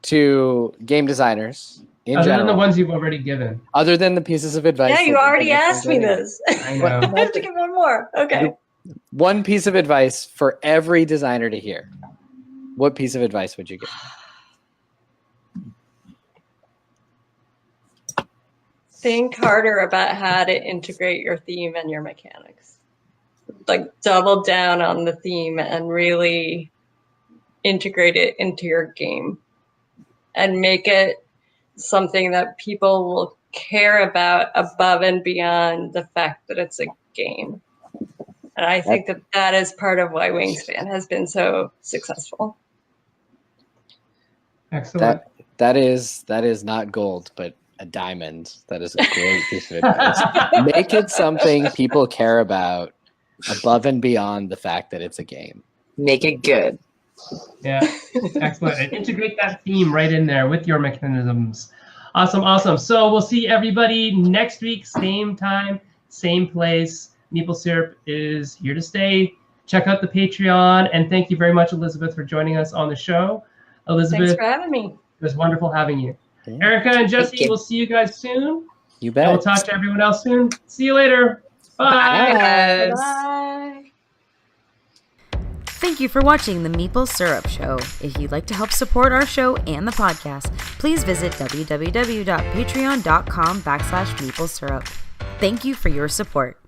to game designers in other general, than the ones you've already given. Other than the pieces of advice. Yeah, you already asked me this. I know. I have to give one more. Okay. One piece of advice for every designer to hear. What piece of advice would you give? Think harder about how to integrate your theme and your mechanics. Like double down on the theme and really integrate it into your game and make it something that people will care about above and beyond the fact that it's a game. And I think that is part of why Wingspan has been so successful. Excellent. That is not gold, but a diamond. That is a great piece of advice. Make it something people care about above and beyond the fact that it's a game. Make it good. Yeah, excellent. And integrate that theme right in there with your mechanisms. Awesome. So we'll see everybody next week, same time, same place. Meeple Syrup is here to stay. Check out the Patreon. And thank you very much, Elizabeth, for joining us on the show. Elizabeth, thanks for having me. It was wonderful having you. Yeah. Erica and Jesse, we'll see you guys soon. You bet. And we'll talk to everyone else soon. See you later. Bye. Bye. Thank you for watching the Meeple Syrup Show. If you'd like to help support our show and the podcast, please visit www.patreon.com/meeplesyrup. Thank you for your support.